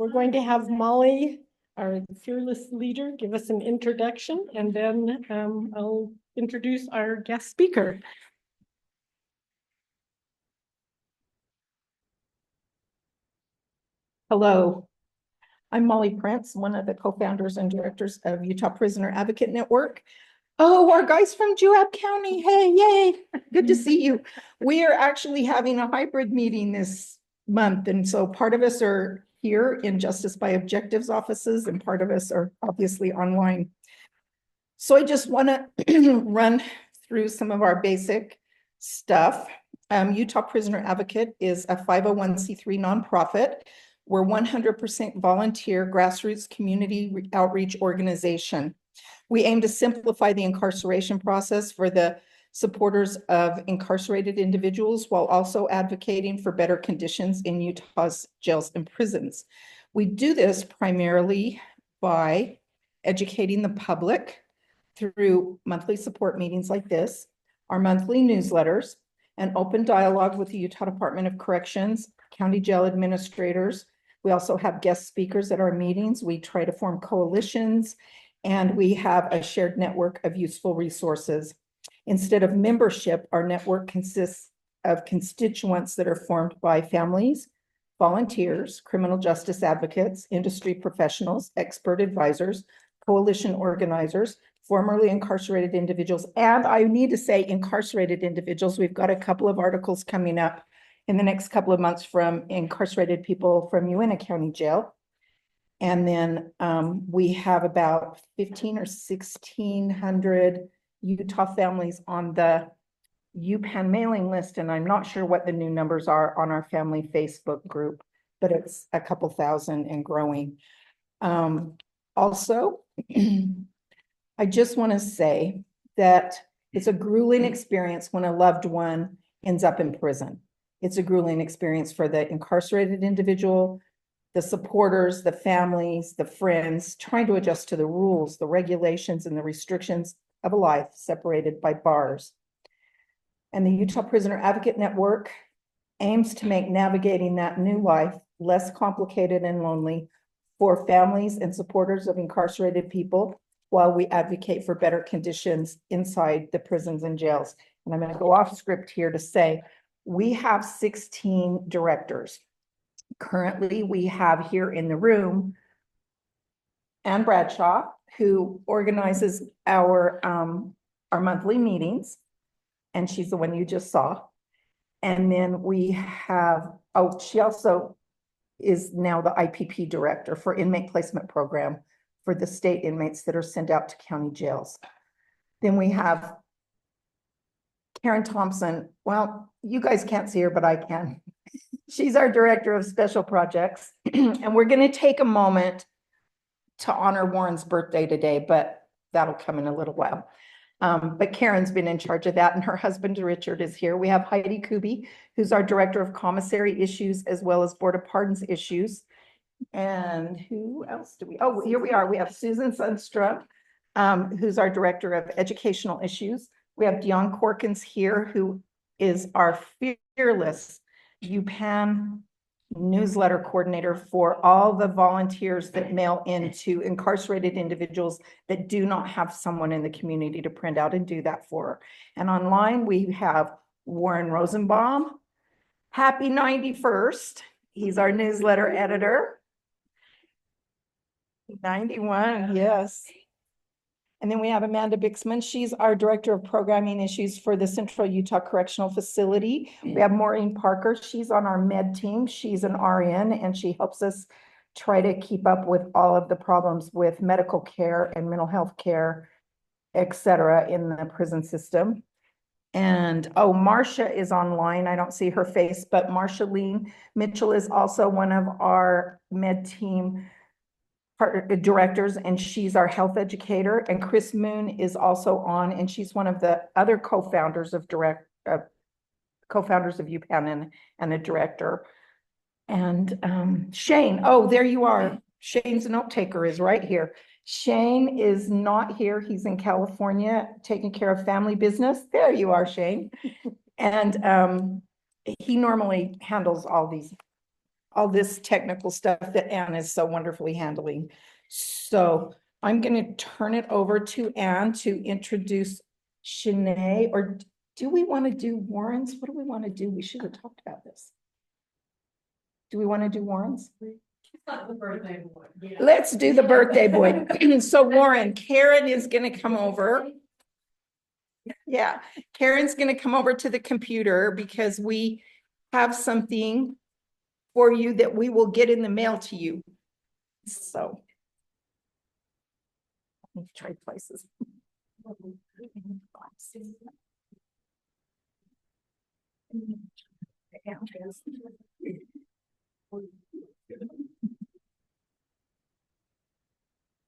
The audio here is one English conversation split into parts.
we're going to have Molly, our fearless leader, give us an introduction, and then I'll introduce our guest speaker. Hello, I'm Molly Prince, one of the co-founders and directors of Utah Prisoner Advocate Network. Oh, our guys from Juab County. Hey, yay. Good to see you. We are actually having a hybrid meeting this month. And so part of us are here in Justice by Objectives offices and part of us are obviously online. So I just want to run through some of our basic stuff. Utah Prisoner Advocate is a 501c3 nonprofit. We're 100% volunteer grassroots community outreach organization. We aim to simplify the incarceration process for the supporters of incarcerated individuals while also advocating for better conditions in Utah's jails and prisons. We do this primarily by educating the public through monthly support meetings like this, our monthly newsletters, and open dialogue with the Utah Department of Corrections, county jail administrators. We also have guest speakers at our meetings. We try to form coalitions, and we have a shared network of useful resources. Instead of membership, our network consists of constituents that are formed by families, volunteers, criminal justice advocates, industry professionals, expert advisors, coalition organizers, formerly incarcerated individuals, and I need to say incarcerated individuals. We've got a couple of articles coming up in the next couple of months from incarcerated people from UNA County Jail. And then we have about 15 or 1600 Utah families on the UPAN mailing list, and I'm not sure what the new numbers are on our family Facebook group, but it's a couple thousand and growing. Also, I just want to say that it's a grueling experience when a loved one ends up in prison. It's a grueling experience for the incarcerated individual, the supporters, the families, the friends, trying to adjust to the rules, the regulations, and the restrictions of a life separated by bars. And the Utah Prisoner Advocate Network aims to make navigating that new life less complicated and lonely for families and supporters of incarcerated people while we advocate for better conditions inside the prisons and jails. And I'm going to go off script here to say we have 16 directors. Currently, we have here in the room Ann Bradshaw, who organizes our monthly meetings, and she's the one you just saw. And then we have, oh, she also is now the IPP director for inmate placement program for the state inmates that are sent out to county jails. Then we have Karen Thompson. Well, you guys can't see her, but I can. She's our director of special projects. And we're going to take a moment to honor Warren's birthday today, but that'll come in a little while. But Karen's been in charge of that, and her husband Richard is here. We have Heidi Kuby, who's our director of commissary issues as well as Board of Pardons issues. And who else do we? Oh, here we are. We have Susan Sundstrom, who's our director of educational issues. We have Dion Corkins here, who is our fearless UPAN newsletter coordinator for all the volunteers that mail into incarcerated individuals that do not have someone in the community to print out and do that for. And online we have Warren Rosenbaum. Happy 91st. He's our newsletter editor. 91, yes. And then we have Amanda Bixman. She's our director of programming issues for the Central Utah Correctional Facility. We have Maureen Parker. She's on our med team. She's an RN, and she helps us try to keep up with all of the problems with medical care and mental health care, et cetera, in the prison system. And oh, Marcia is online. I don't see her face, but Marcia Lean Mitchell is also one of our med team directors, and she's our health educator. And Chris Moon is also on, and she's one of the other co-founders of UPAN and a director. And Shane, oh, there you are. Shane's note taker is right here. Shane is not here. He's in California taking care of family business. There you are, Shane. And he normally handles all these all this technical stuff that Anne is so wonderfully handling. So I'm going to turn it over to Anne to introduce Channae, or do we want to do Warren's? What do we want to do? We should have talked about this. Do we want to do Warren's? Let's do the birthday boy. So Warren, Karen is going to come over. Yeah, Karen's going to come over to the computer because we have something for you that we will get in the mail to you. So let me try places.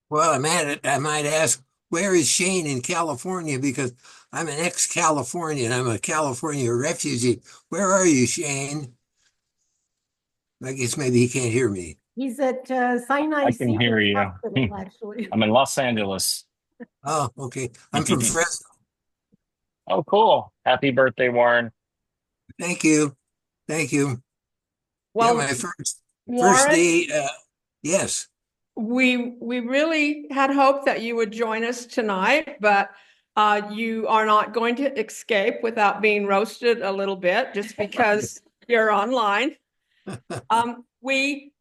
Well, I might ask, where is Shane in California? Because I'm an ex-Californian. I'm a California refugee. Where are you, Shane? I guess maybe he can't hear me. He's at Sinai I can hear you. Hospital, actually. I'm in Los Angeles. Oh, okay. I'm from Fresno. Oh, cool. Happy birthday, Warren. Thank you. Thank you. Well, Yeah, my first Warren, day. Yes. we really had hoped that you would join us tonight, but you are not going to escape without being roasted a little bit just because you're online. We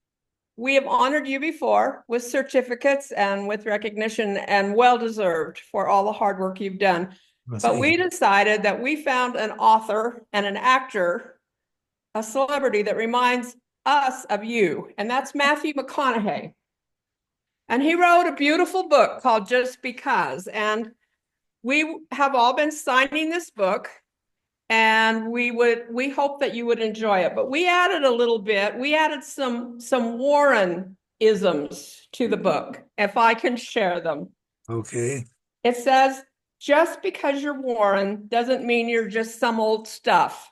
have honored you before with certificates and with recognition, and well-deserved for all the hard work you've done. Well, But thank we you. decided that we found an author and an actor, a celebrity that reminds us of you, and that's Matthew McConaughey. And he wrote a beautiful book called Just Because. And we have all been signing this book, and we hope that you would enjoy it. But we added a little bit. We added some Warren-isms to the book, if I can share them. Okay. It says, just because you're Warren doesn't mean you're just some old stuff.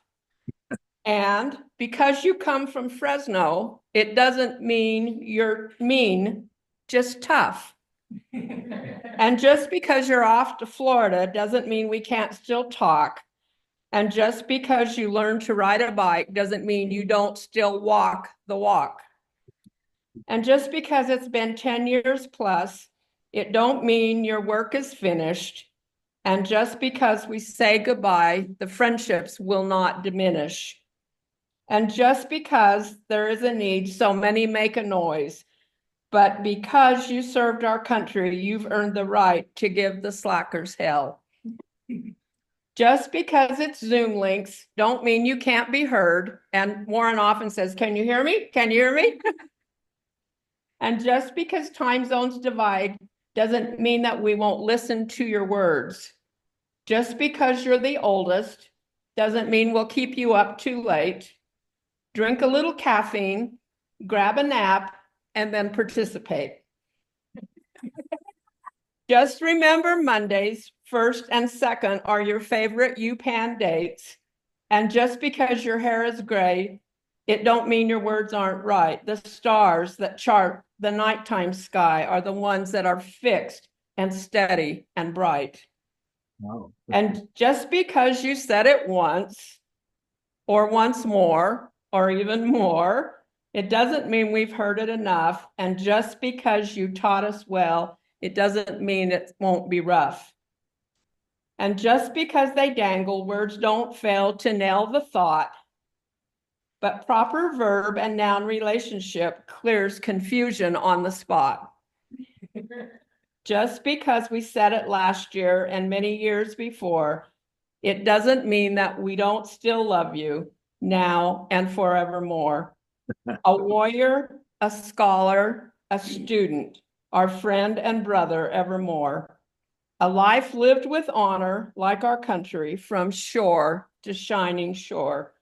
And because you come from Fresno, it doesn't mean you're mean, just tough. And just because you're off to Florida doesn't mean we can't still talk. And just because you learn to ride a bike doesn't mean you don't still walk the walk. And just because it's been 10 years plus, it don't mean your work is finished. And just because we say goodbye, the friendships will not diminish. And just because there is a need, so many make a noise. But because you served our country, you've earned the right to give the slackers hell. Just because it's Zoom links don't mean you can't be heard. And Warren often says, can you hear me? Can you hear me? And just because time zones divide doesn't mean that we won't listen to your words. Just because you're the oldest doesn't mean we'll keep you up too late. Drink a little caffeine, grab a nap, and then participate. Just remember Mondays, 1st and 2nd, are your favorite UPAN dates. And just because your hair is gray, it don't mean your words aren't right. The stars that chart the nighttime sky are the ones that are fixed and steady and bright. Oh. And just because you said it once, or once more, or even more, it doesn't mean we've heard it enough. And just because you taught us well, it doesn't mean it won't be rough. And just because they dangle, words don't fail to nail the thought. But proper verb and noun relationship clears confusion on the spot. Just because we said it last year and many years before, it doesn't mean that we don't still love you now and forevermore. A warrior, a scholar, a student, our friend and brother evermore. A life lived with honor, like our country, from shore to shining shore.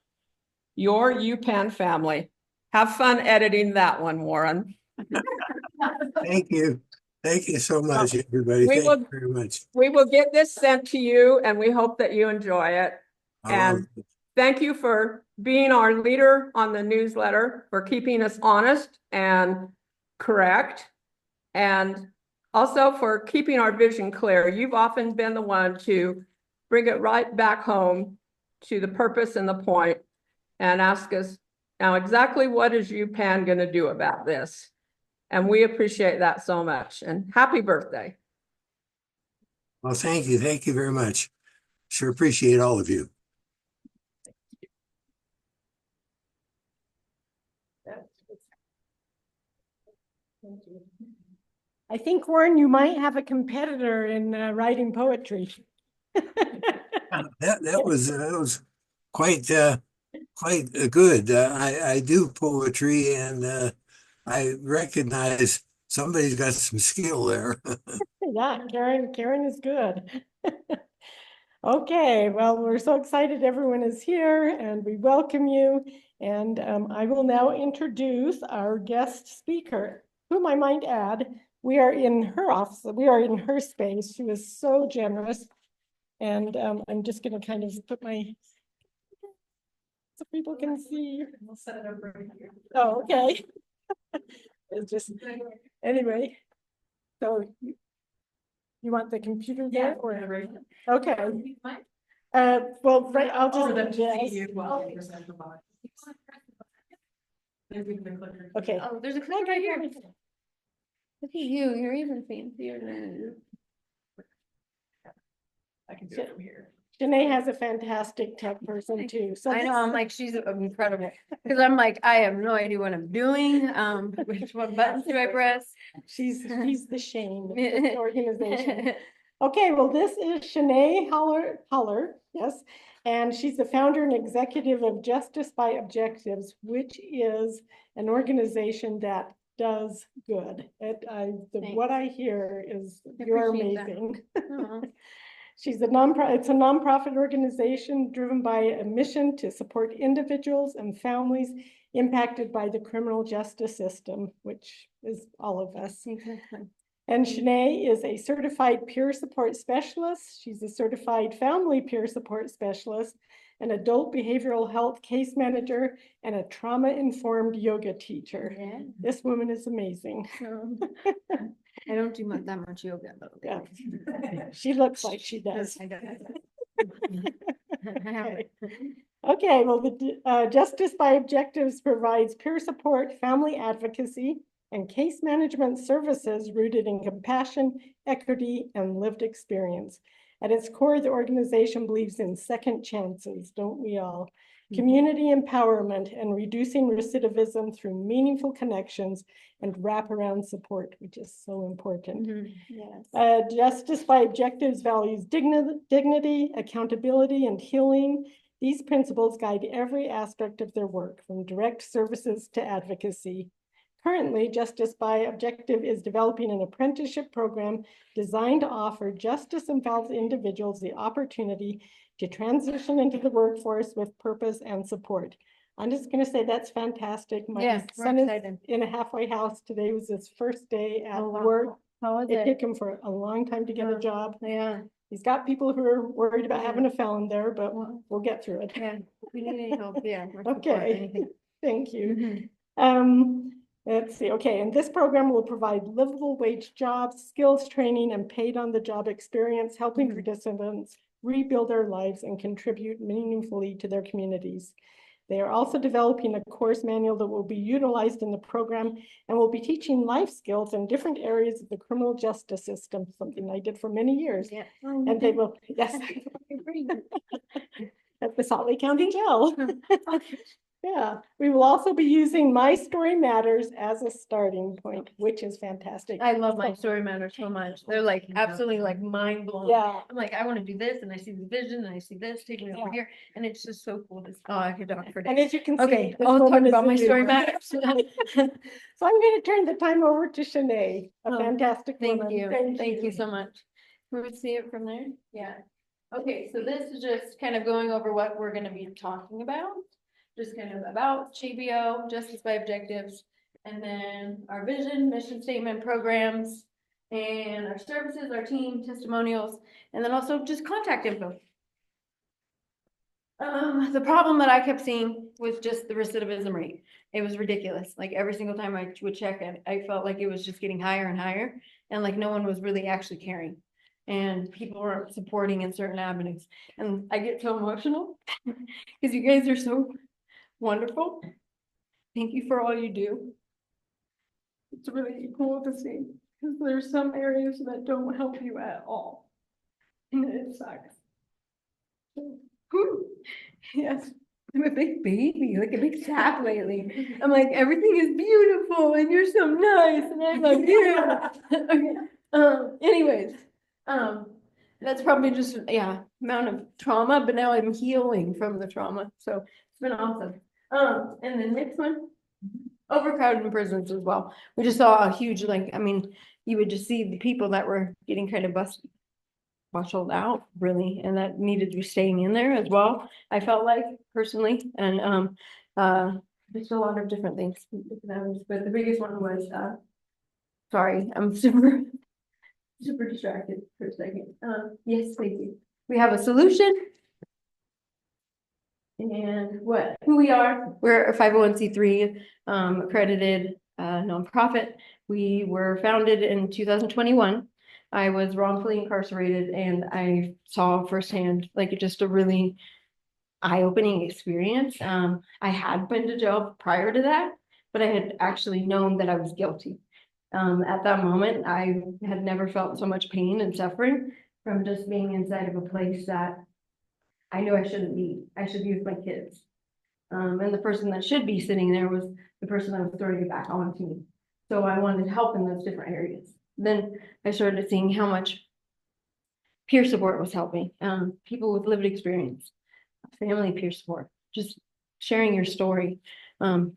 Your UPAN family. Have fun editing that one, Warren. Thank you. Thank you so much, everybody. We Thank will- you very much. We will get this sent to you, and we hope that you enjoy it. I love And thank you for being our leader on the newsletter, for keeping us honest and correct, and also for keeping our vision clear. You've often been the one to bring it right back home to the purpose and the point, and ask us Now, exactly what is UPAN going to do about this? And we appreciate that so much. And happy birthday. Well, thank you. Thank you very much. Sure appreciate all of you. I think, Warren, you might have a competitor in writing poetry. That was quite good. I do poetry, and I recognize somebody's got some skill there. Yeah, Karen is good. Okay, well, we're so excited everyone is here and we welcome you. And I will now introduce our guest speaker, whom I might add, we are in her office, we are in her space. She was so generous. And I'm just gonna kind of put my, so people can see. We'll set it up right here. Oh, okay. It's just, anyway. So you want the computer there or? Okay. Well, right, I'll just. Okay. Oh, there's a clicker right here. Look at you, you're even fancier than. I can do it from here. Channae has a fantastic tech person too. So I know, I'm like, she's incredible, because I'm like, I have no idea what I'm doing, which one buttons do I press? She's the Shane of this organization. Okay, well, this is Channae Holler, yes, and she's the founder and executive of Justice by Objectives, which is an organization that does good. What I hear is you're appreciate that. amazing. Aw. She's it's a nonprofit organization driven by a mission to support individuals and families impacted by the criminal justice system, which is all of us. Exactly. And Channae is a certified peer support specialist. She's a certified family peer support specialist, an adult behavioral health case manager, and a trauma-informed yoga teacher. Yeah. This woman is amazing. I don't do that much yoga though. Yeah. She looks like she does. I don't. Okay. Okay, well, the Justice by Objectives provides peer support, family advocacy, and case management services rooted in compassion, equity, and lived experience. At its core, the organization believes in second chances, don't we all? Community empowerment and reducing recidivism through meaningful connections and wraparound support, which is so important. Yes. Justice by Objectives values dignity, accountability, and healing. These principles guide every aspect of their work, from direct services to advocacy. Currently, Justice by Objective is developing an apprenticeship program designed to offer justice-involved individuals the opportunity to transition into the workforce with purpose and support. I'm just going to say that's fantastic. My son is in a halfway house. Today was his first day at work. How was It took him for a long time to get a job. Yeah. He's got people who are worried about having a felon there, but we'll get through it. Yeah. If we need any help, yeah. Okay. Thank you. Mhm. Let's see. Okay, and this program will provide livable wage jobs, skills training, and paid on the job experience, helping participants rebuild their lives and contribute meaningfully to their communities. They are also developing a course manual that will be utilized in the program and will be teaching life skills in different areas of the criminal justice system, something I did for many years. Yeah. And they will, yes, at the Salt Lake County Jail. Yeah, we will also be using My Story Matters as a starting point, which is fantastic. I love My Story Matters so much. They're like absolutely like mind blowing. Yeah. I'm like, I want to do this, and I see the vision, and I see this, take me over here, and it's just so cool. I could talk for days. And as you can see, Okay, this I'll talk woman is about a My Story doer. Matters. So I'm going to turn the time over to Channae, a Oh, fantastic Thank woman. you. Thank you so much. We would see it from there. Yeah. Okay, so this is just kind of going over what we're going to be talking about. Just kind of about GBO, Justice by Objectives, and then our vision, mission statement, programs, and our services, our team, testimonials, and then also just contact info. The problem that I kept seeing was just the recidivism rate. It was ridiculous. Like every single time I would check it, I felt like it was just getting higher and higher, and like no one was really actually caring. And people weren't supporting in certain avenues. And I get so emotional because you guys are so wonderful. Thank you for all you do. It's really cool to see, because there's some areas that don't help you at all. And it sucks. Whew. Yes, I'm a big baby, like a big sap lately. I'm like, everything is beautiful and you're so nice and I love you. Okay, anyways, that's probably just, yeah, amount of trauma, but now I'm healing from the trauma, so it's been awesome. And the next one, overcrowded in prisons as well. We just saw a huge, like, I mean, you would just see the people that were getting kind of bustled out, really, and that needed to be staying in there as well. I felt like personally, and there's a lot of different things, but the biggest one was sorry, I'm super distracted for a second. Yes, thank you. We have a solution. And who we are, we're a 501c3 accredited nonprofit. We were founded in 2021. I was wrongfully incarcerated and I saw firsthand like just a really eye-opening experience. I had been to jail prior to that, but I had actually known that I was guilty. At that moment, I had never felt so much pain and suffering from just being inside of a place that I knew I shouldn't be. I should be with my kids. And the person that should be sitting there was the person that was throwing it back onto me. So I wanted help in those different areas. Then I started seeing how much peer support was helping. People with lived experience, family peer support, just sharing your story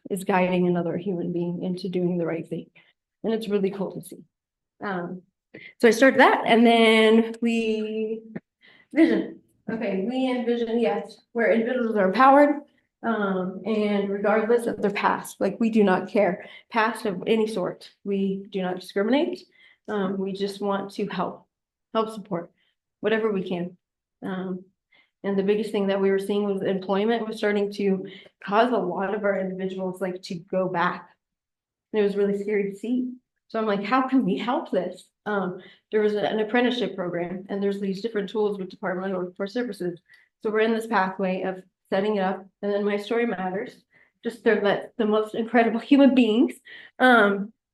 is guiding another human being into doing the right thing. And it's really cool to see. So I started that, and then vision. Okay, we envision, yes, where individuals are empowered, and regardless of their past, like we do not care, past of any sort, we do not discriminate. We just want to help support whatever we can. And the biggest thing that we were seeing was employment was starting to cause a lot of our individuals like to go back. And it was really scary to see. So I'm like, how can we help this? There was an apprenticeship program, and there's these different tools with Department of Workforce Services. So we're in this pathway of setting it up, and then My Story Matters. Just they're the most incredible human beings.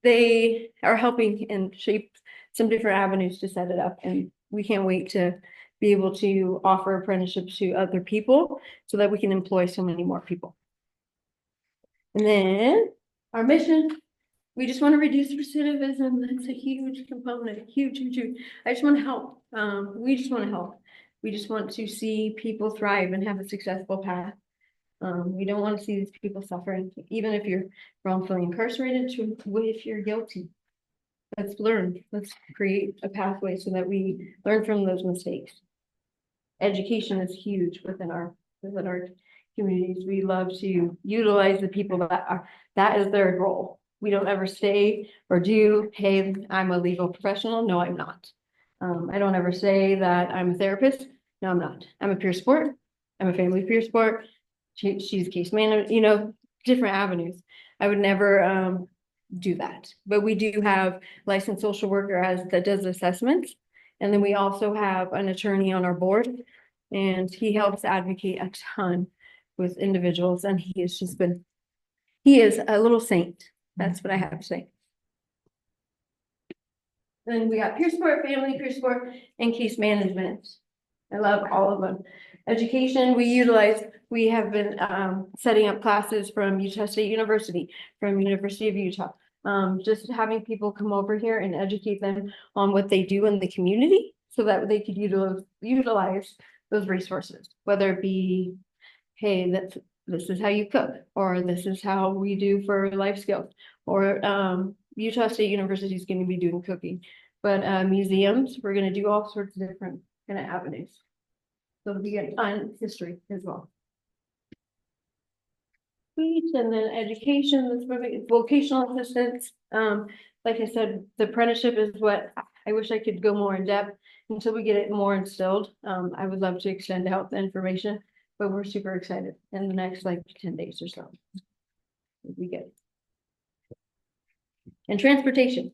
They are helping and shape some different avenues to set it up, and we can't wait to be able to offer apprenticeships to other people so that we can employ so many more people. And then our mission. We just want to reduce recidivism. That's a huge component, huge. I just want to help. We just want to help. We just want to see people thrive and have a successful path. We don't want to see these people suffering, even if you're wrongfully incarcerated, if you're guilty. Let's learn. Let's create a pathway so that we learn from those mistakes. Education is huge within our communities. We love to utilize the people that is their role. We don't ever say or do, hey, I'm a legal professional. No, I'm not. I don't ever say that I'm a therapist. No, I'm not. I'm a peer support. I'm a family peer support. She's a case manager, different avenues. I would never do that. But we do have licensed social worker that does assessments. And then we also have an attorney on our board, and he helps advocate a ton with individuals. And he is a little saint. That's what I have to say. Then we got peer support, family peer support, and case management. I love all of them. Education, we have been setting up classes from Utah State University, from University of Utah. Just having people come over here and educate them on what they do in the community so that they could utilize those resources, whether it be, hey, this is how you cook, or this is how we do for life skills, or Utah State University is going to be doing cooking, but museums, we're going to do all sorts of different kind of avenues. So it'll be good on history as well. And then education, vocational assistance. Like I said, the apprenticeship is what I wish I could go more in depth until we get it more instilled. I would love to extend out the information, but we're super excited in the next 10 days or so. We get it. And transportation.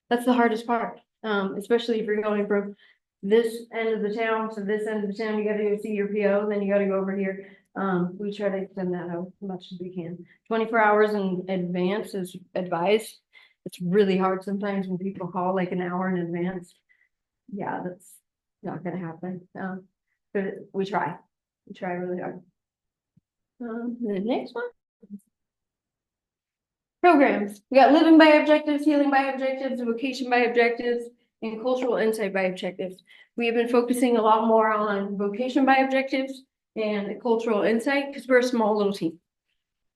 That's the hardest part, especially if you're going from this end of the town to this end of the town. You got to go see your PO, then you got to go over here. We try to extend that out as much as we can. 24 hours in advance is advised. It's really hard sometimes when people call like an hour in advance. Yeah, that's not gonna happen. But we try really hard. The next one. Programs. We got living by objectives, healing by objectives, vocation by objectives, and cultural insight by objectives. We have been focusing a lot more on vocation by objectives and cultural insight because we're a small little team.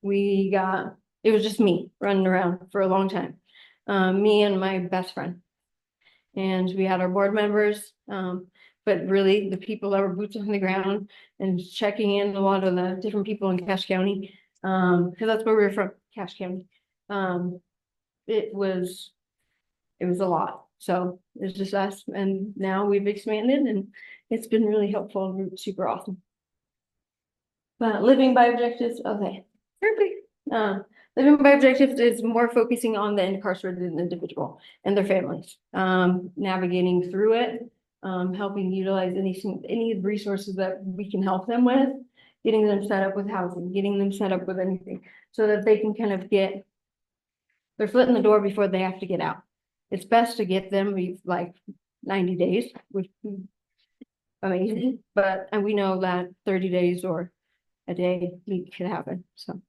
It was just me running around for a long time. Me and my best friend. And we had our board members, but really the people that were boots on the ground and checking in a lot of the different people in Cache County, because that's where we were from, Cache County. It was a lot. So it's just us, and now we've expanded, and it's been really helpful and super awesome. But living by objectives, okay, perfect. Living by objectives is more focusing on the incarcerated individual and their families, navigating through it, helping utilize any resources that we can help them with, getting them set up with housing, getting them set up with anything, so that they can kind of get their foot in the door before they have to get out. It's best to get them like 90 days, which is amazing, but we know that 30 days or a day could happen, so.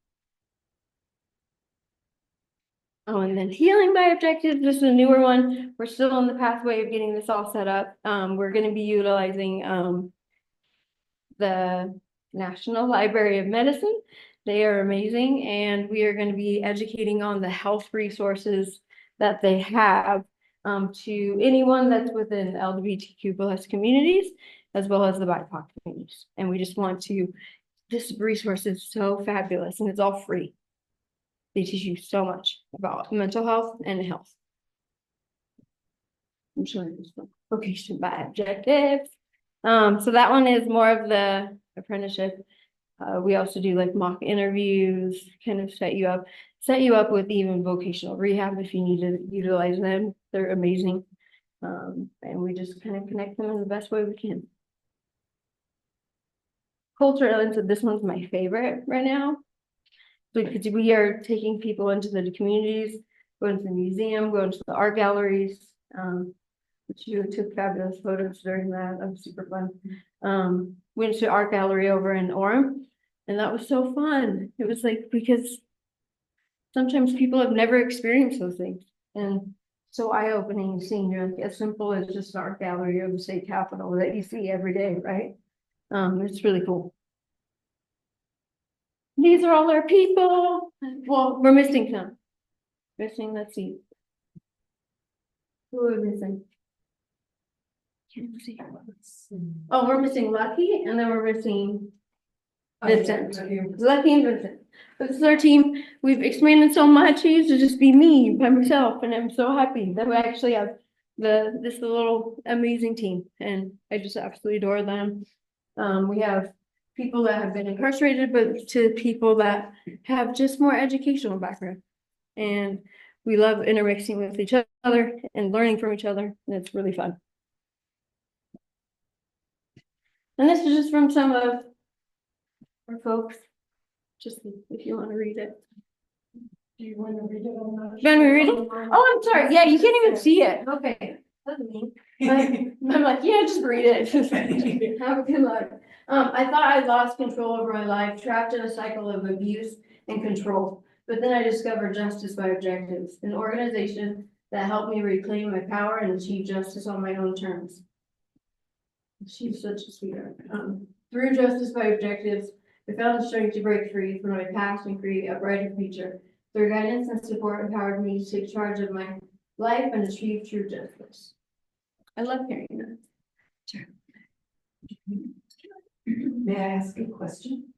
Oh, and then healing by objectives, this is a newer one. We're still on the pathway of getting this all set up. We're going to be utilizing the National Library of Medicine. They are amazing, and we are going to be educating on the health resources that they have to anyone that's within LGBTQ plus communities, as well as the BIPOC communities. And we just want to, this resource is so fabulous, and it's all free. They teach you so much about mental health and health. I'm showing this one. Vocation by objectives. So that one is more of the apprenticeship. We also do like mock interviews, kind of set you up with even vocational rehab if you need to utilize them. They're amazing. And we just kind of connect them in the best way we can. Cultural insight, this one's my favorite right now. Because we are taking people into the communities, going to the museum, going to the art galleries, which you took fabulous photos during that. That was super fun. Went to art gallery over in Orem, and that was so fun. It was like, because sometimes people have never experienced those things, and so eye-opening seeing like as simple as just an art gallery of the state capitol that you see every day, right? It's really cool. These are all our people. Well, we're missing some. Let's see. Who are we missing? Can't see. Oh, we're missing Lucky, and then we're missing Vincent. Lucky and Vincent. But this is our team. We've expanded so much. I used to just be me by myself, and I'm so happy that we actually have this little amazing team, and I just absolutely adore them. We have people that have been incarcerated, but to people that have just more educational background. And we love intermixing with each other and learning from each other. And it's really fun. And this is just from some of our folks, just if you want to read it. Do you want to read it? You want me to read it? Oh, I'm sorry. Yeah, you can't even see it. Okay. That's mean. I'm like, yeah, just read it. Have a good luck. I thought I lost control over my life, trapped in a cycle of abuse and control. But then I discovered Justice by Objectives, an organization that helped me reclaim my power and achieve justice on my own terms. She's such a sweetheart. Through Justice by Objectives, I found the strength to break free from my past and create a brighter future. Their guidance and support empowered me to take charge of my life and achieve true justice. I love hearing that. Sure. May I ask a question?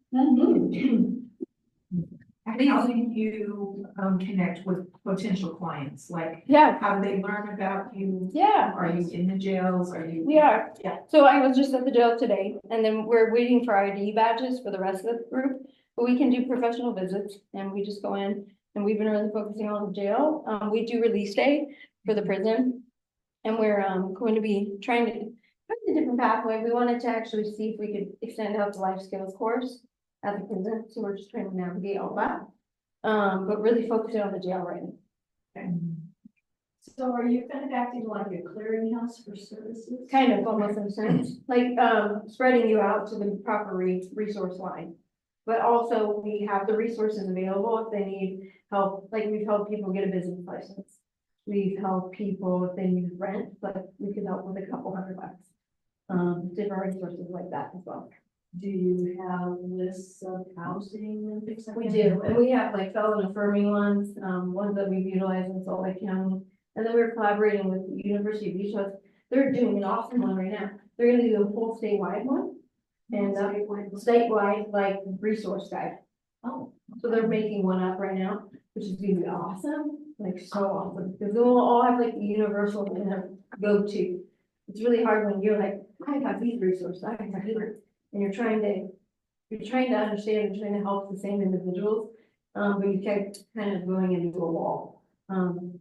How do you connect with potential clients? Like, Yeah. how do they learn about you? Yeah. Are you in the jails? Are you? We are. Yeah. So I was just at the jail today, and then we're waiting for ID badges for the rest of the group. But we can do professional visits, and we just go in, and we've been really focusing on the jail. We do release day for the prison, and we're going to be trying to find a different pathway. We wanted to actually see if we could extend out the life skills course. at the prison, so we're just trying to navigate all that. But really focusing on the jail right now. So are you kind of acting like a clearinghouse for services? Kind of almost in a sense, like, spreading you out to the proper resource line. But also we have the resources available if they need help, like we've helped people get a business license. We've helped people if they need rent, but we could help with a couple $100. Different resources like that as well. Do you have lists of housing and things like that? We do, and we have like fellow and affirming ones, ones that we've utilized in Salt Lake County. And then we're collaborating with the University of Utah. They're doing an awesome one right now. They're gonna do a whole statewide one. And statewide, like resource guide. Oh, So they're making one up right now, which is gonna be awesome, like so awesome, because they'll all have like the universal kind of go-to. It's really hard when you're like, I have these resources, I have these, and you're trying to understand and trying to help the same individuals. But you kept kind of going into a wall.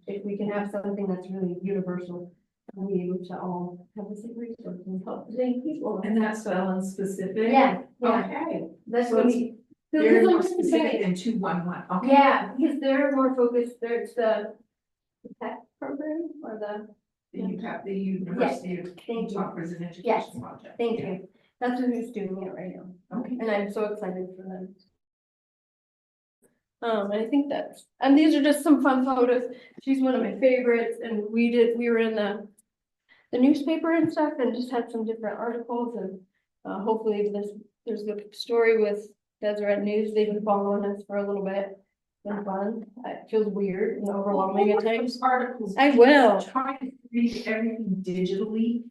If we can have something that's really universal, we'll be able to all have the same resources and help the same people. and that's Fallon specific? Yeah, Okay. that's So gonna it's be. very more This is what I'm specific saying. than 211. Okay. Yeah, because they're more focused, there's the tech program or You have the University of Thank you. Utah Prison Education Yes. Project. thank you. That's who's doing it right now. Okay. And I'm so excited for them. I think that's, and these are just some fun photos. She's one of my favorites, and we were in the newspaper and stuff, and just had some different articles, and hopefully there's a story with Deseret News. They've been following us for a little bit. Been fun. It feels weird and overwhelming at times. Articles. I will. Try to read everything digitally.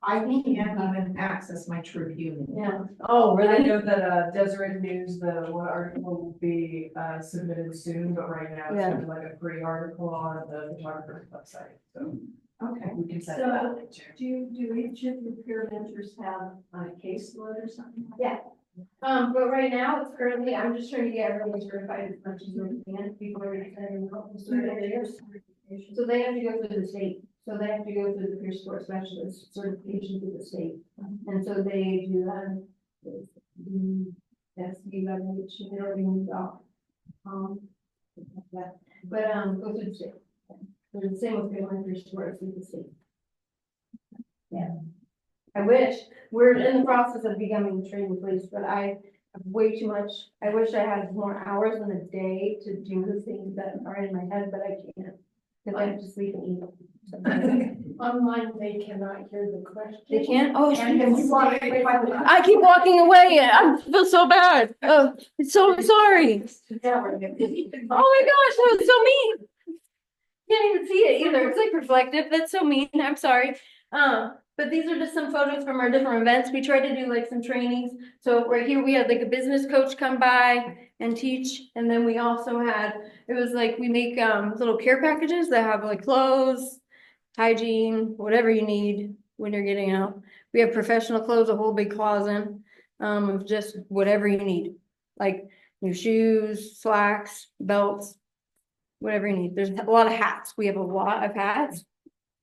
I can't even access my Tribune. Yeah. Oh, I really? know that Deseret News, the one article will be submitted soon, but right now it's Yeah. kind of like a free article on the photographer's website, so Okay. we can send it out later. Do each of your peer mentors have a caseload or something? Yeah. But right now, it's currently, I'm just trying to get everyone certified as much as we can before we send them certifications. So they have to go through the state, so they have to go through the peer support specialist certification through the state. And so they do that. Yes, you got to should be already moved off. But, go through the state. They're the same with family peer support through the state. Yeah. I wish, we're in the process of becoming a training police, but I have way too much. I wish I had more hours in the day to do the things that are in my head, but I can't. Cause I have to sleep and eat. Online, they cannot hear the question. They can't? Oh, And if you want to- I keep walking away. I feel so bad. Oh, it's so sorry. Oh my gosh, that was so mean. Can't even see it either. It's like reflective. That's so mean. I'm sorry. But these are just some photos from our different events. We tried to do like some trainings. So right here, we had like a business coach come by and teach. And then we also had, it was like, we make little care packages that have like clothes, hygiene, whatever you need when you're getting out. We have professional clothes, a whole big closet, of just whatever you need, like new shoes, slacks, belts, whatever you need. There's a lot of hats. We have a lot of hats,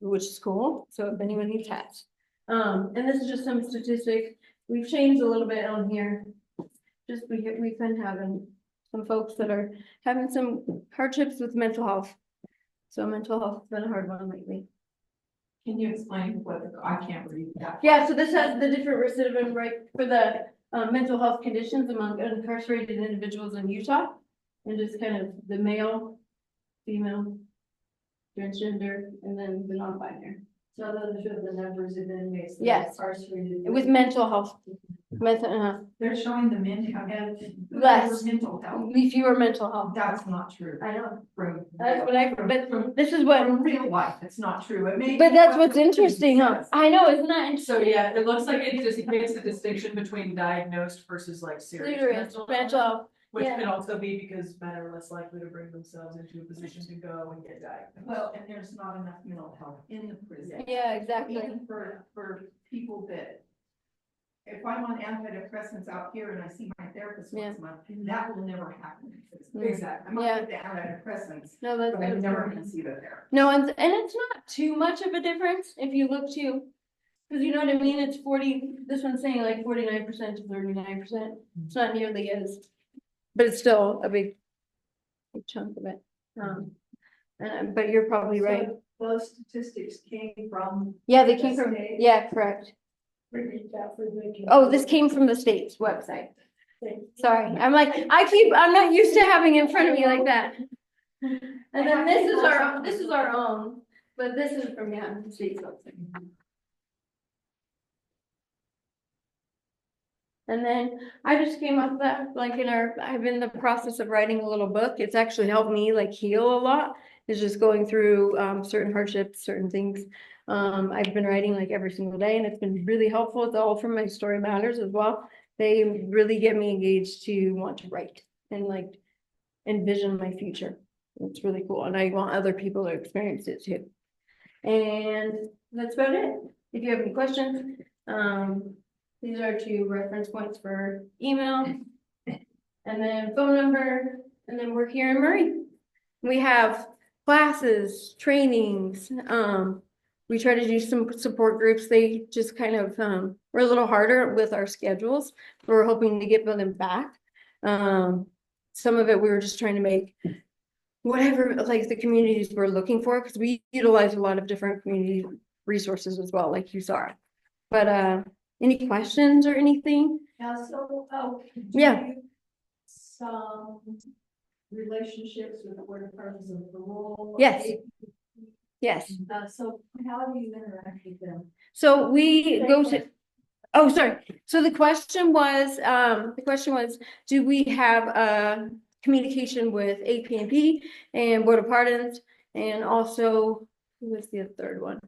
which is cool. So if anyone needs hats. And this is just some statistics. We've changed a little bit on here. Just we've been having some folks that are having some hardships with mental health. So mental health has been a hard one lately. Can you explain I can't read that. Yeah, so this has the different recidivism right for the mental health conditions among incarcerated individuals in Utah. And just kind of the male, female, transgender, and then the non-binary. So those are the numbers of inmates. that are Yes. Incarcerated. With mental health, mental, They're showing the men have Less. mental health. fewer mental health. That's not true. I know, From. that's what I, from- but this is what, From real life, it's not true. It may. but that's what's interesting, huh? I know, isn't that So interesting? yeah, it looks like it just makes a distinction between diagnosed versus like serious Serious mental mental illness, health, which yeah. could also be because men are less likely to bring themselves into a position to go and get diagnosed. Well, and there's not enough mental health in the prison. Yeah, exactly. Even for people that, if I'm on antidepressants out here and I see my therapist once a month, that will never happen. Exactly. I'm Yeah. not the antidepressants, No, that's. but I'm never gonna see the therapist. No, and it's not too much of a difference if you look to Cause you know what I mean? It's 40, this one's saying like 49% to 39%. It's not nearly as, but it's still a big chunk of it. But you're probably right. Those statistics came from. Yeah, they came from, state? yeah, correct. Oh, this came from the state's website. Sorry, I'm not used to having it in front of me like that. And then this is our own, but this is from, yeah, the state's website. And then I just came up with that, like I'm in the process of writing a little book. It's actually helped me like heal a lot. It's just going through certain hardships, certain things. I've been writing like every single day and it's been really helpful. It's all from my Story Matters as well. They really get me engaged to want to write and like envision my future. It's really cool. And I want other people to experience it too. And that's about it. If you have any questions, these are 2 reference points for email and then phone number. And then we're here in Murray. We have classes, trainings. We try to do some support groups. They just kind of, we're a little harder with our schedules. We're hoping to get them back. Some of it, we were just trying to make whatever like the communities we're looking for, because we utilize a lot of different community resources as well, like you saw. But any questions or anything? Yeah. Some relationships with the Board of Pardons and Parole. Yes. Yes. So how do you interact with them? So we go to, oh, sorry. So the question was, do we have communication with APNP and Board of Pardons, and also, who was the third one?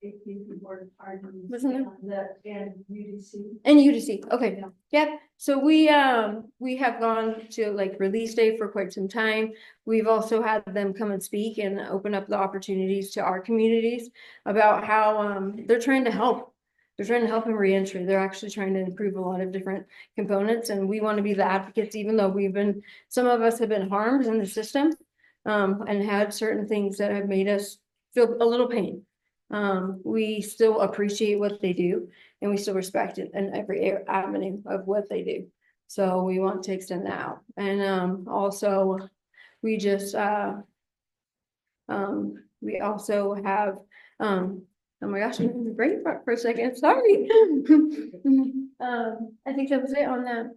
APNP Board of Pardons. Wasn't there? And UDC. And UDC, okay, yeah. So we have gone to like release day for quite some time. We've also had them come and speak and open up the opportunities to our communities about how they're trying to help. They're trying to help in reentry. They're actually trying to improve a lot of different components, and we want to be the advocates, even though some of us have been harmed in the system, and had certain things that have made us feel a little pain. We still appreciate what they do, and we still respect it in every avenue of what they do. So we want to extend that out. And also we just we also have oh my gosh, I'm in the brain fart for a second. Sorry. I think that was it on that.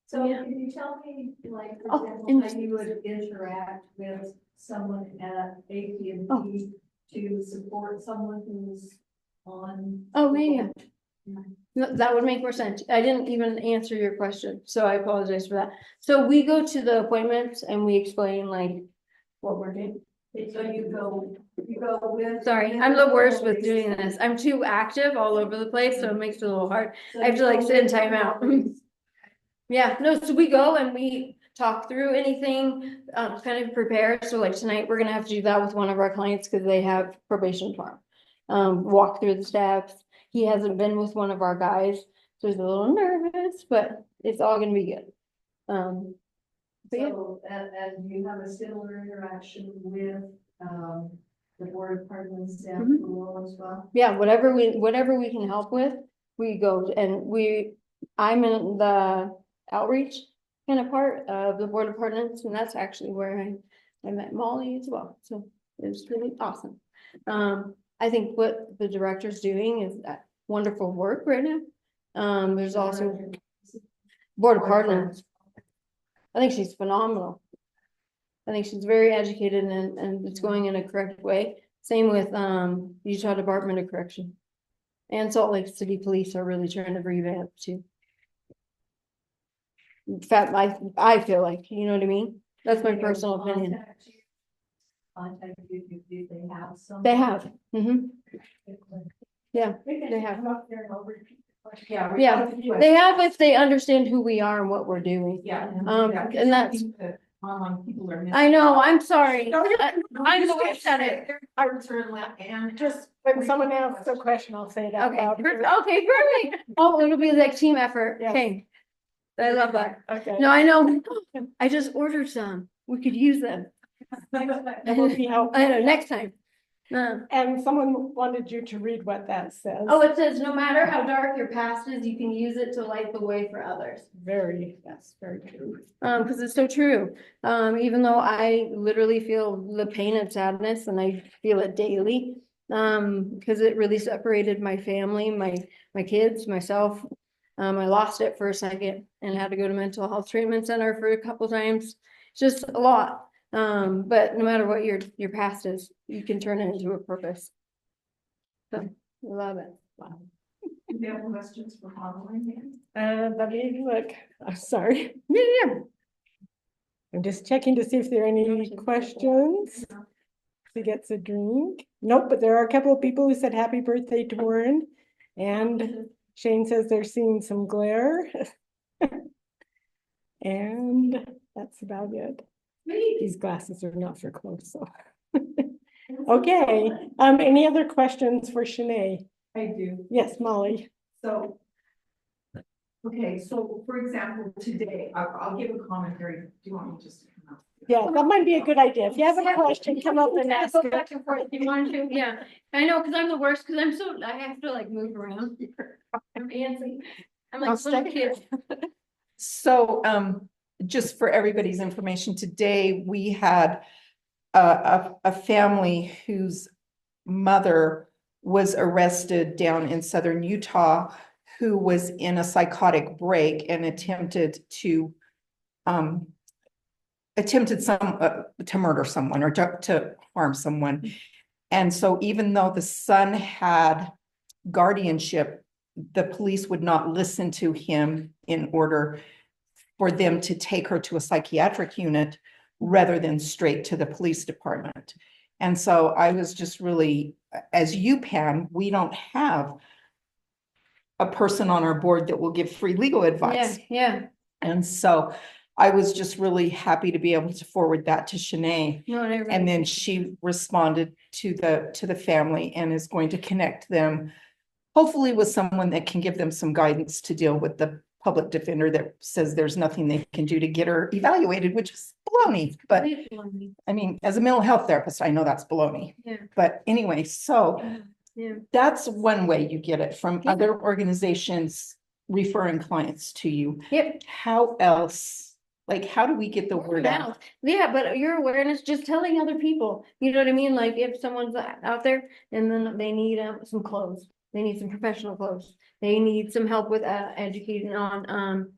So yeah. can you tell me, like, for Oh, example, how you would interact with someone at APNP to support someone who's on? Oh, yeah. No, that would make more sense. I didn't even answer your question, so I apologize for that. So we go to the appointments and we explain like what we're doing. So you go with. Sorry, I'm the worst with doing this. I'm too active all over the place, so it makes it a little hard. So I have to you like go sit in with timeout. Yeah, no, so we go and we talk through anything, kind of prepare. So like tonight, we're gonna have to do that with one of our clients because they have probation tomorrow. Walk through the steps. He hasn't been with one of our guys, so he's a little nervous, but it's all gonna be good. So, and you have a similar interaction with, the Board of Pardons and Mhm. Parole as well? Yeah, whatever we can help with, we go and I'm in the outreach kind of part of the Board of Pardons, and that's actually where I met Molly as well. So it was really awesome. I think what the director's doing is wonderful work right now. There's also Board of Pardons. I think she's phenomenal. I think she's very educated and it's going in a correct way. Same with Utah Department of Correction. And Salt Lake City Police are really trying to revamp too. In fact, I feel like, you know what I mean? That's my personal opinion. Contact you, if they have some. They have. Yeah, they have. Yeah. Yeah, they have if they understand who we are and what we're doing. Yeah. And that's, Online people are. I know, I'm sorry. No, I'm the worst at it. And Just when someone asks a question, I'll say it out Okay, loud. okay, perfect. Oh, it'll be like team effort. Yeah. Okay. I love that. Okay. No, I know. I just ordered some. We could use them. That will be helpful. I know, next time. And someone wanted you to read what that says. Oh, it says, no matter how dark your past is, you can use it to light the way for others. That's very true. Because it's so true. Even though I literally feel the pain and sadness and I feel it daily. Because it really separated my family, my kids, myself. I lost it for a second and had to go to mental health treatment center for a couple times. It's just a lot. But no matter what your past is, you can turn it into a purpose. So I love it. Wow. Do you have questions for modeling? Let me look. I'm sorry. Yeah. I'm just checking to see if there are any questions. He gets a drink. Nope, but there are a couple of people who said happy birthday to Warren. And Shane says they're seeing some glare. And that's about it. These glasses are not for close, so. Okay, any other questions for Channae? I do. Yes, Molly. So, okay, so for example, today, I'll give a commentary. Do you want me just to come up? Yeah, that might be a good idea. If you have a question, come up and ask Go it. back and forth if you want to, yeah. I know, because I'm the worst, because I have to like move around. I'm antsy. I'm I'll like little stay kid. So, just for everybody's information, today we had a family whose mother was arrested down in southern Utah, who was in a psychotic break and attempted to murder someone or to harm someone. And so even though the son had guardianship, the police would not listen to him in order for them to take her to a psychiatric unit rather than straight to the police department. And so I was just really, as UPAN, we don't have a person on our board that will give free legal advice. Yeah. And so I was just really happy to be able to forward that to Channae. No, and I really And then she responded to the family and is going to connect them, hopefully with someone that can give them some guidance to deal with the public defender that says there's nothing they can do to get her evaluated, which is baloney. But I mean, as a mental health therapist, I know that's baloney. Yeah. But anyway, so Yeah. that's one way you get it from Yeah. other organizations referring clients to you. Yep. How else? Like, how do we get the word out? Mouth. Yeah, but your awareness, just telling other people, you know what I mean? Like if someone's out there and then they need some clothes, they need some professional clothes. They need some help with educating on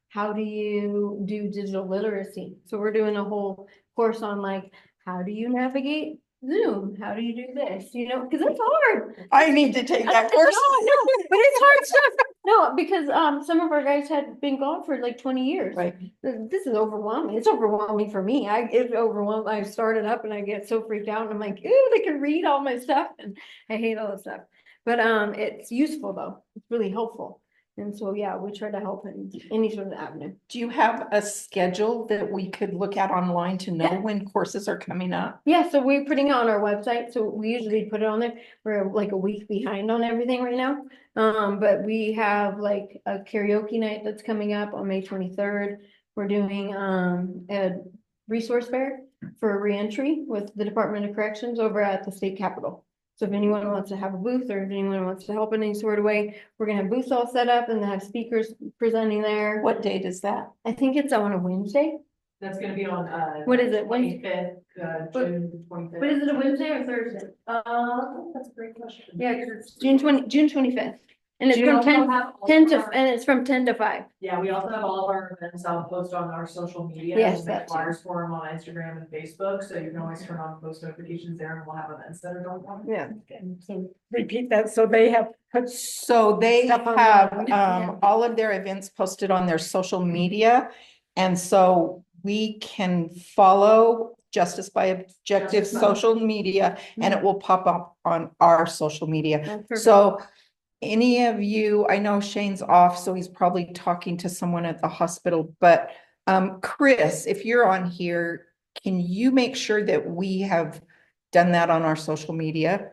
how do you do digital literacy? So we're doing a whole course on like, how do you navigate Zoom? How do you do this? You know, because it's hard. I need to take that course. No, but it's hard stuff. No, because some of our guys had been gone for like 20 years. Right. This is overwhelming. It's overwhelming for me. It's overwhelming. I started up and I get so freaked out and I'm like, ew, they can read all my stuff and I hate all that stuff. But it's useful though. It's really helpful. And so, yeah, we try to help in any sort of avenue. Do you have a schedule that we could look at online to know Yeah. when courses are coming up? Yeah, so we're putting it on our website. So we usually put it on there. We're like a week behind on everything right now. But we have like a karaoke night that's coming up on May 23rd. We're doing a resource fair for reentry with the Department of Corrections over at the state capitol. So if anyone wants to have a booth or if anyone wants to help in any sort of way, we're gonna have booths all set up and have speakers presenting there. What date is that? I think it's on a Wednesday. That's gonna be on, What is it? Wednesday? 25th, June 25th. But is it a Wednesday or Thursday? That's a great question. Yeah, because it's June 25th. And it's We from also 10 have all 10 of to, our- and it's from 10 to 5. Yeah, we also have all of our events posted on our social media. Yes, We'll that make too. flyers for them on Instagram and Facebook, so you can always turn on post notifications there and we'll have events that are going on. Yeah. And so repeat that. So they have put So they Stuff on have the- yeah. all of their events posted on their social media. And so we can follow Justice by Objective Justice by- social media and it will pop up on our social media. That's perfect. So any of you, I know Shane's off, so he's probably talking to someone at the hospital, but Chris, if you're on here, can you make sure that we have done that on our social media?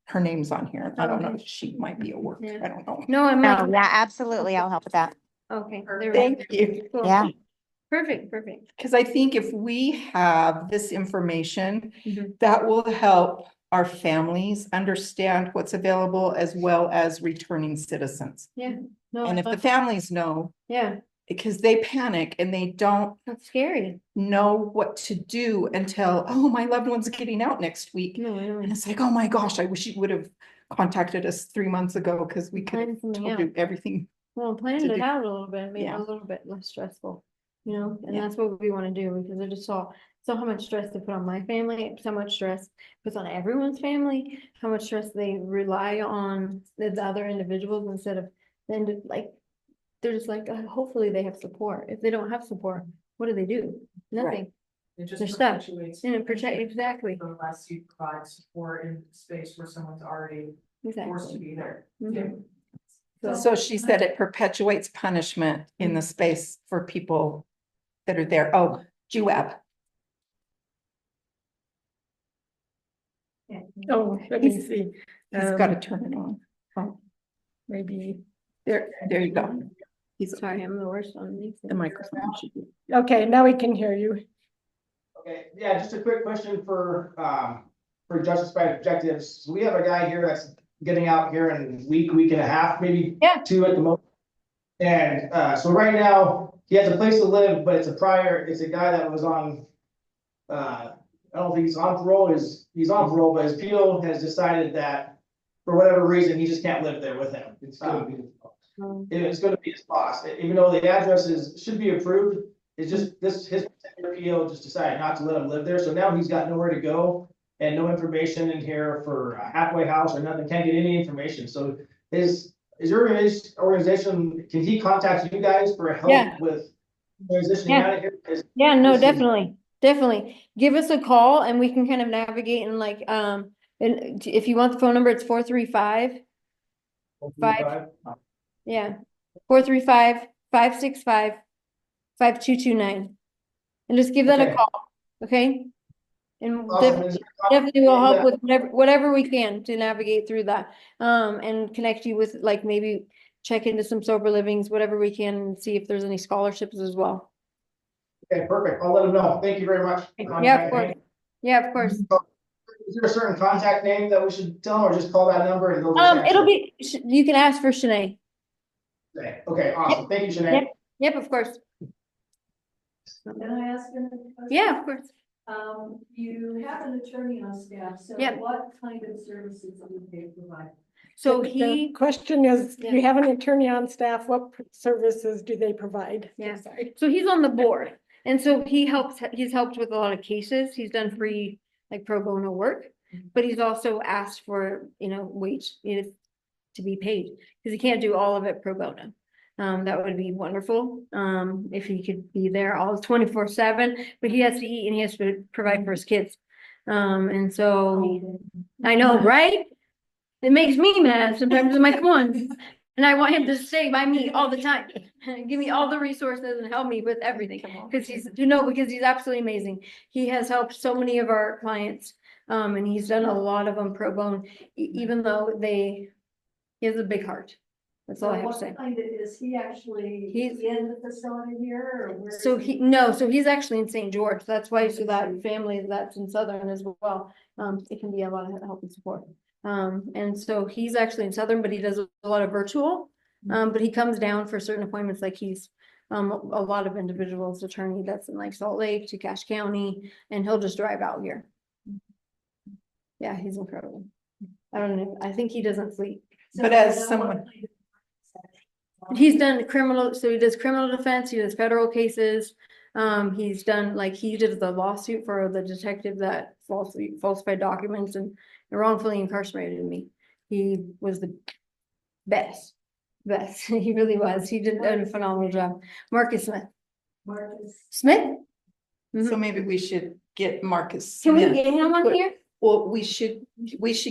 Her name's on here. I don't know. She might be at work. Yeah. I don't know. No, I'm No, not. yeah, absolutely. I'll help with that. Okay. Thank you. Cool. Yeah. Perfect, perfect. Because I think if we have this information, Mhm. that will help our families understand what's available as well as returning citizens. Yeah. No, And if the families know, yeah, because they panic and they don't that's scary. know what to do until, oh, my loved one's getting out next week. No, I know. And it's like, oh my gosh, I wish you would have contacted us 3 months ago because we could have Plan something told you out. everything. Well, planned to it do. out a little bit, made it Yeah. a little bit less stressful, you know, and Yeah. that's what we want to do, because I just saw how much stress they put on my family, so much stress puts on everyone's family, how much stress they rely on the other individuals instead of then like, they're just like, hopefully they have support. If they don't have support, what do? Nothing. It just They're stuck. perpetuates. And it protect, exactly, Unless you provide support in space where someone's already forced to exactly. be there. Mhm. So she said it perpetuates punishment in the space for people that are there. Oh, GWAP. Oh, let me see. He's got to turn it on. Oh, Maybe, there you go. He's, Sorry, I'm the worst on these. the microphone should be. okay, now we can hear you. Okay, yeah, just a quick question for Justice by Objectives. So we have a guy here that's getting out here in a week and a half, maybe Yeah. 2 at the most. And so right now, he has a place to live, but it's a guy that was on, I don't think he's on parole, he's on parole, but his PO has decided that for whatever reason, he just can't live there with him. It's gonna be his boss, even though the address should be approved. It's just his particular PO just decided not to let him live there, so now he's got nowhere to go and no information in here for a halfway house or nothing, can't get any information, so is your organization, can he contact you guys for Yeah. help with transitioning Yeah. out of here? 'Cause Yeah, no, this is- definitely. Give us a call and we can kind of navigate and like, and if you want the phone number, it's 435. 435? Yeah, 435-565-5229. And just give that a Okay. call, okay? And Awesome. Is there a definitely will help contact with whatever we can to navigate through that. And connect you with like maybe check into some sober livings, whatever we can, and see if there's any scholarships as well. Okay, perfect. I'll let him know. Thank you very much. Yeah, of course. Yeah, of course. Is there a certain contact name that we should tell them, or just call that number and they'll just answer? It'll be, you can ask for Channae. Okay, awesome. Thank you, Channae. Yep, of course. Can I ask you a question? Yeah, of course. You have an attorney on staff, so Yep. what kind of services do they provide? So The he, question is, Yeah. you have an attorney on staff, what services do they provide? Yeah. Sorry. so he's on the board. And so he's helped with a lot of cases. He's done free, like pro bono work. But he's also asked for, wage, to be paid, because he can't do all of it pro bono. That would be wonderful, if he could be there all 24/7, but he has to eat and he has to provide for his kids. And so, I know, right? It makes me mad sometimes. I'm like, come on. And I want him to stay by me all the time, give me all the resources and help me with everything. Because because he's absolutely amazing. He has helped so many of our clients, and he's done a lot of them pro bono, even though he has a big heart. That's all I have to say. What kind of, is he actually He's- in the facility here, or where? So he's actually in St. George. That's why, so that family that's in Southern as well, it can be a lot of help and support. And so he's actually in Southern, but he does a lot of virtual. But he comes down for certain appointments, like he's a lot of individuals attorney that's in like Salt Lake to Cache County, and he'll just drive out here. Yeah, he's incredible. I don't know, I think he doesn't sleep. But as someone, He's done criminal, so he does criminal defense, he does federal cases. He's done, like, he did the lawsuit for the detective that falsified documents and wrongfully incarcerated me. He was the best, he really was. He did a phenomenal job. Marcus Smith. Smith? so maybe we should get Marcus Can we Smith. get him on here? Well, we should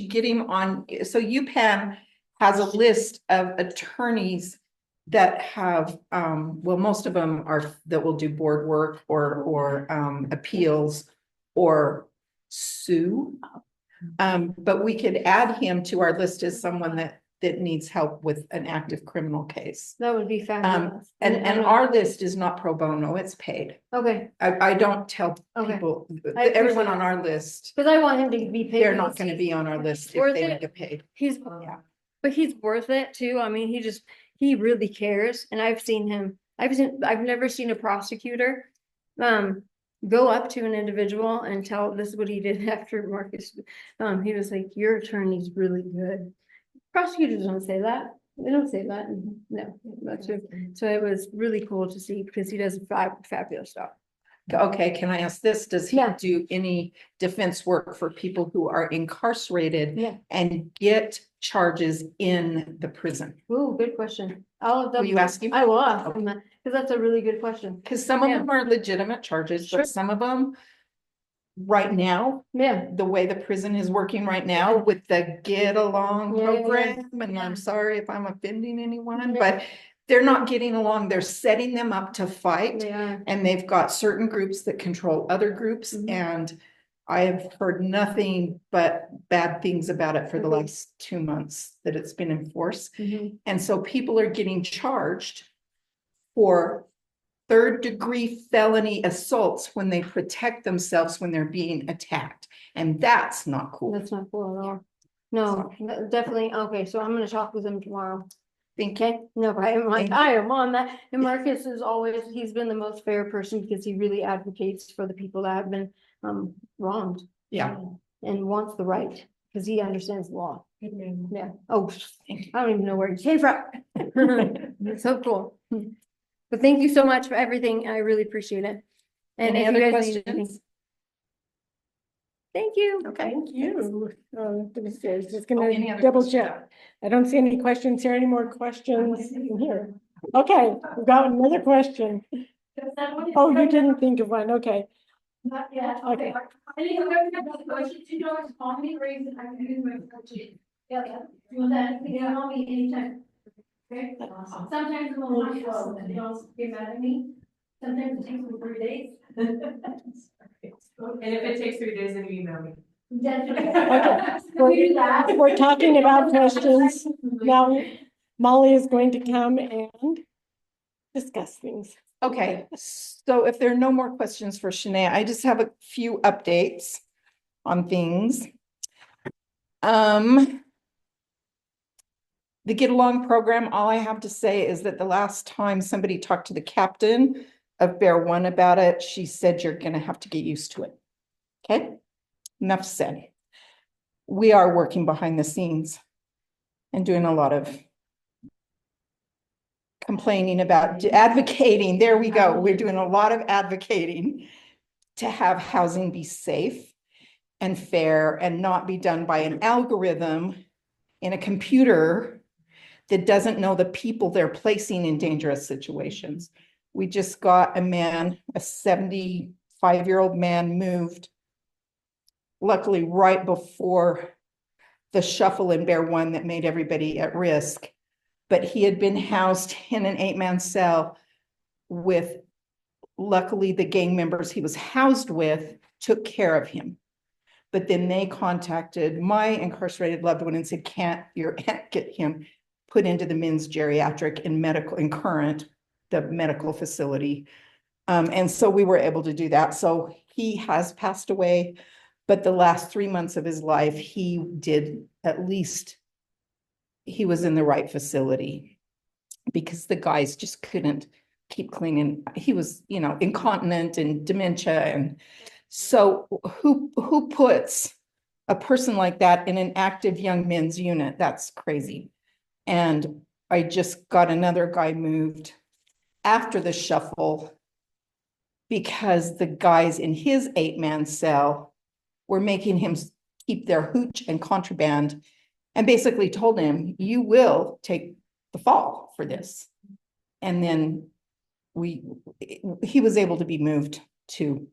get him on. So UPAN has a list of attorneys that have, well, most of them that will do board work or appeals or sue. But we could add him to our list as someone that that needs help with an active criminal case. That would be fabulous. And I know- our list is not pro bono, it's paid. Okay, I don't tell Okay. people, I everyone appreciate on our list, because I want him to be paid. they're not gonna be on our list if Worth they it. don't get paid. He's, Yeah. but he's worth it too. I mean, he really cares. And I've never seen a prosecutor, go up to an individual and tell, this is what he did after Marcus. He was like, your attorney's really good. Prosecutors don't say that. They don't say that. No, that's true. So it was really cool to see because he does fabulous stuff. Okay, can I ask this? Does he Yeah. do any defense work for people who are incarcerated Yeah. and get charges in the prison? Ooh, good question. All of them. Will you ask him? I will ask him that because that's a really good question. Because some of Yeah. them are legitimate charges, Sure. but some of them right now, Yeah. the way the prison is working right now with the get along Yeah, yeah, yeah. program, and Yeah. I'm sorry if I'm offending anyone, Yeah. but they're not getting along. They're setting them up to fight. They are. And they've got certain groups that control other groups, Mhm. and I have heard nothing but bad things about it for the Okay. last 2 months that it's been enforced. Mhm. And so people are getting charged for third-degree felony assaults when they protect themselves when they're being attacked. And that's not cool. That's not cool at all. No, definitely. Okay, so I'm gonna talk with him tomorrow. Think it. Okay, no, but I'm like, Thank I am on that. And Marcus is always, he's been the most fair person because he really advocates for the people that have been wronged. Yeah. And wants the right, because he understands the law. Good man. Yeah. Oh, Thank you. I don't even know where he came from. It's so cool. But thank you so much for everything. I really appreciate it. And Any if you other guys need anything- questions? Thank you. Okay. Thank you. Just Oh, gonna any other double questions? check. I don't see any questions here. Any more questions in here? Okay, we've got another question. Oh, you didn't think of one. Okay. Not yet. Okay. Any other questions, you know, just call me, raise it, I can use my spreadsheet. Yeah. Do that, you can call me anytime. Okay? Sometimes I'm a little slow, and they don't get mad at me. Sometimes it takes me 3 days. And if it takes 3 days, then you email me. Okay. We do that. We're talking about questions. Now Molly is going to come and discuss things. Okay, so if there are no more questions for Channae, I just have a few updates on things. The Get Along program, all I have to say is that the last time somebody talked to the captain of Bear One about it, she said, you're gonna have to get used to it. Okay, enough said. We are working behind the scenes and doing a lot of complaining about, advocating, there we go. We're doing a lot of advocating to have housing be safe and fair and not be done by an algorithm in a computer that doesn't know the people they're placing in dangerous situations. We just got a man, a 75-year-old man moved, luckily right before the shuffle in Bear One that made everybody at risk. But he had been housed in an 8-man cell with, luckily the gang members he was housed with took care of him. But then they contacted my incarcerated loved one and said, can't your aunt get him put into the men's geriatric and medical and current, the medical facility. And so we were able to do that. So he has passed away, but the last 3 months of his life, he did at least, he was in the right facility because the guys just couldn't keep cleaning. He was, you know, incontinent and dementia. And so who puts a person like that in an active young men's unit? That's crazy. And I just got another guy moved after the shuffle because the guys in his 8-man cell were making him keep their hooch and contraband and basically told him, you will take the fall for this. And then he was able to be moved to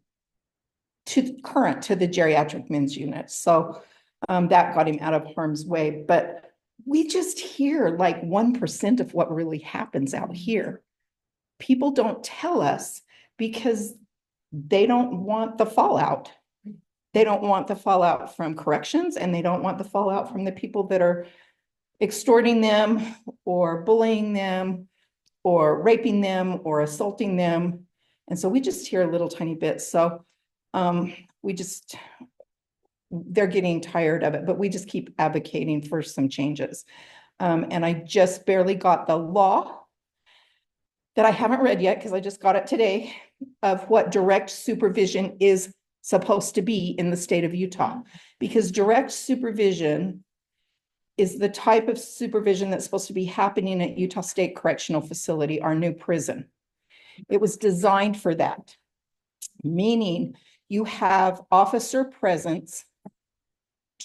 current, to the geriatric men's unit. So that got him out of harm's way. But we just hear like 1% of what really happens out here. People don't tell us because they don't want the fallout. They don't want the fallout from corrections, and they don't want the fallout from the people that are extorting them or bullying them or raping them or assaulting them. And so we just hear a little tiny bit. So they're getting tired of it, but we just keep advocating for some changes. And I just barely got the law that I haven't read yet because I just got it today of what direct supervision is supposed to be in the state of Utah. Because direct supervision is the type of supervision that's supposed to be happening at Utah State Correctional Facility, our new prison. It was designed for that, meaning you have officer presence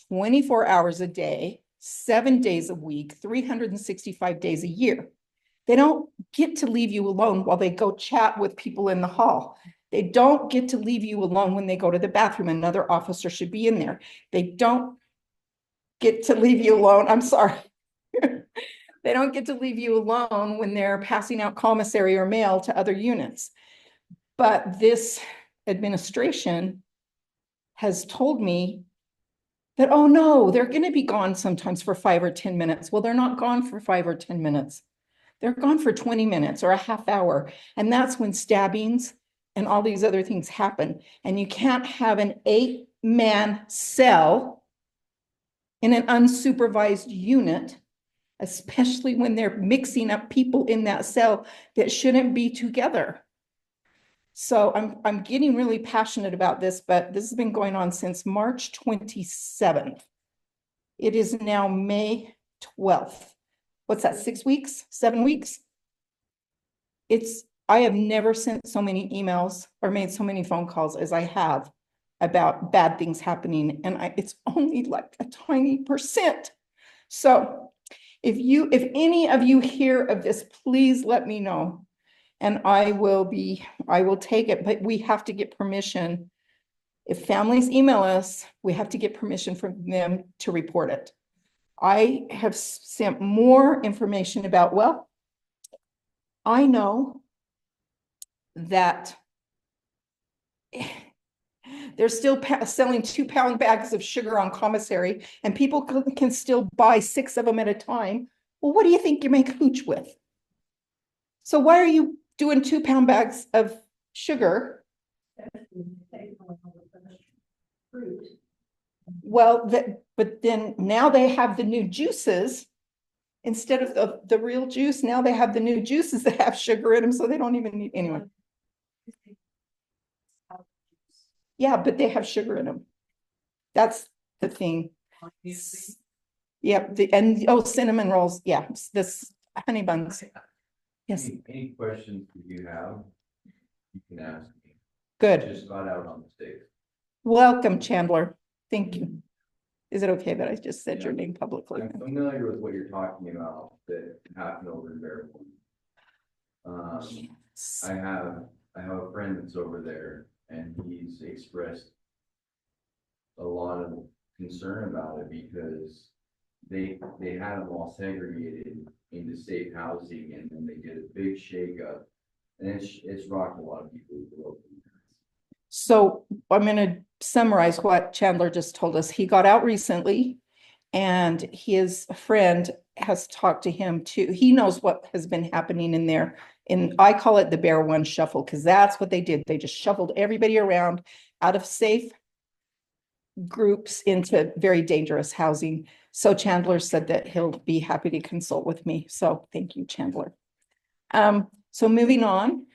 24 hours a day, 7 days a week, 365 days a year. They don't get to leave you alone while they go chat with people in the hall. They don't get to leave you alone when they go to the bathroom. Another officer should be in there. They don't get to leave you alone. I'm sorry. They don't get to leave you alone when they're passing out commissary or mail to other units. But this administration has told me that, oh no, they're going to be gone sometimes for 5 or 10 minutes. Well, they're not gone for 5 or 10 minutes. They're gone for 20 minutes or a half hour. And that's when stabbings and all these other things happen. And you can't have an 8-man cell in an unsupervised unit, especially when they're mixing up people in that cell that shouldn't be together. So I'm getting really passionate about this, but this has been going on since March 27th. It is now May 12th. What's that, 6 weeks, 7 weeks? I have never sent so many emails or made so many phone calls as I have about bad things happening. And it's only like a tiny percent. So if any of you hear of this, please let me know. And I will take it, but we have to get permission. If families email us, we have to get permission from them to report it. I have sent more information about, well, I know that they're still selling 2-pound bags of sugar on commissary and people can still buy 6 of them at a time. Well, what do you think you make hooch with? So why are you doing 2-pound bags of sugar? Well, but then now they have the new juices instead of the real juice. Now they have the new juices that have sugar in them, so they don't even need anyway. Yeah, but they have sugar in them. That's the thing. Yep. Cinnamon rolls. Yeah, this honey buns. Yes. Any questions that you have, you can ask me. Good. Just got out on the stage. Welcome, Chandler. Thank you. Is it okay that I just said your name publicly? I'm familiar with what you're talking about that happened over in Bearwood. Yes. I have a friend that's over there and he's expressed a lot of concern about it because they had them all segregated into safe housing and then they did a big shakeup and it's rocked a lot of people. So I'm going to summarize what Chandler just told us. He got out recently and his friend has talked to him too. He knows what has been happening in there. And I call it the Bear One Shuffle because that's what they did. They just shuffled everybody around out of safe groups into very dangerous housing. So Chandler said that he'll be happy to consult with me. So thank you, Chandler. So moving on,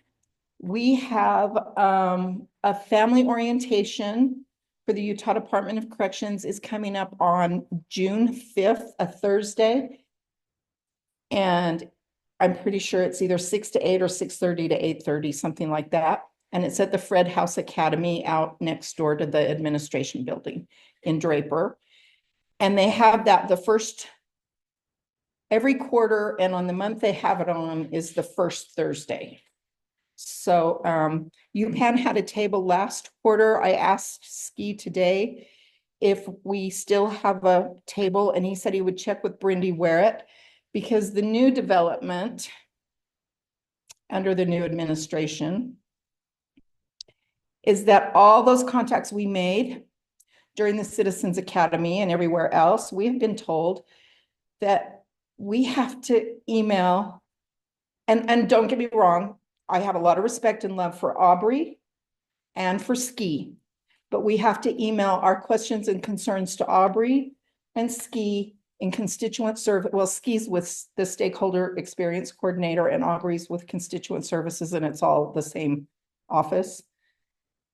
we have a family orientation for the Utah Department of Corrections is coming up on June 5th, a Thursday. And I'm pretty sure it's either 6 to 8 or 6:30 to 8:30, something like that. And it's at the Fred House Academy out next door to the administration building in Draper. And they have that the first every quarter, and on the month they have it on is the first Thursday. So UPAN had a table last quarter. I asked Ski today if we still have a table, and he said he would check with Brindy Warrett because the new development under the new administration is that all those contacts we made during the Citizens Academy and everywhere else, we have been told that we have to email, and don't get me wrong, I have a lot of respect and love for Aubrey and for Ski, but we have to email our questions and concerns to Aubrey and Ski in constituent service. Well, Ski's with the stakeholder experience coordinator and Aubrey's with constituent services, and it's all the same office.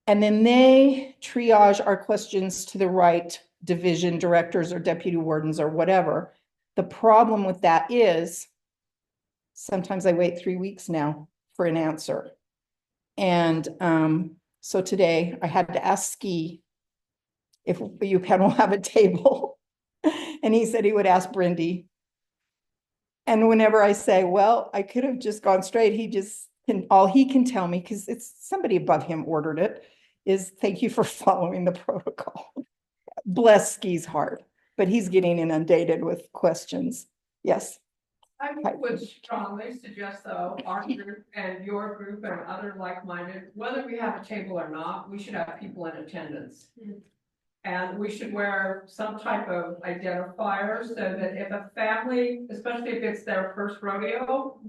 And then they triage our questions to the right division directors or deputy wardens or whatever. The problem with that is sometimes I wait 3 weeks now for an answer. And so today I had to ask Ski if UPAN will have a table. And he said he would ask Brindy. And whenever I say, well, I could have just gone straight, he just can, all he can tell me, because it's somebody above him ordered it, is thank you for following the protocol. Bless Ski's heart, but he's getting inundated with questions. Yes. I would strongly suggest, though, our group and your group and other like-minded, whether we have a table or not, we should have people in attendance. And we should wear some type of identifier so that if a family, especially if it's their first rodeo,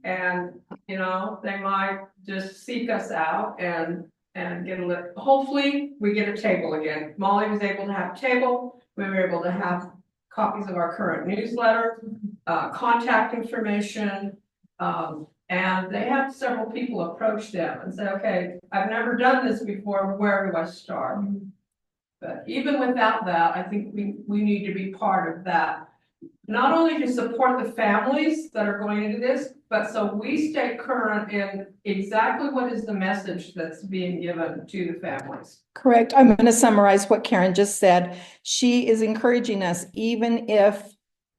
and, you know, they might just seek us out and get a look. Hopefully, we get a table again. Molly was able to have a table. We were able to have copies of our current newsletter, contact information, and they had several people approach them and say, okay, I've never done this before, where do I start? But even without that, I think we need to be part of that. Not only to support the families that are going into this, but so we stay current in exactly what is the message that's being given to the families. Correct. I'm going to summarize what Karen just said. She is encouraging us, even if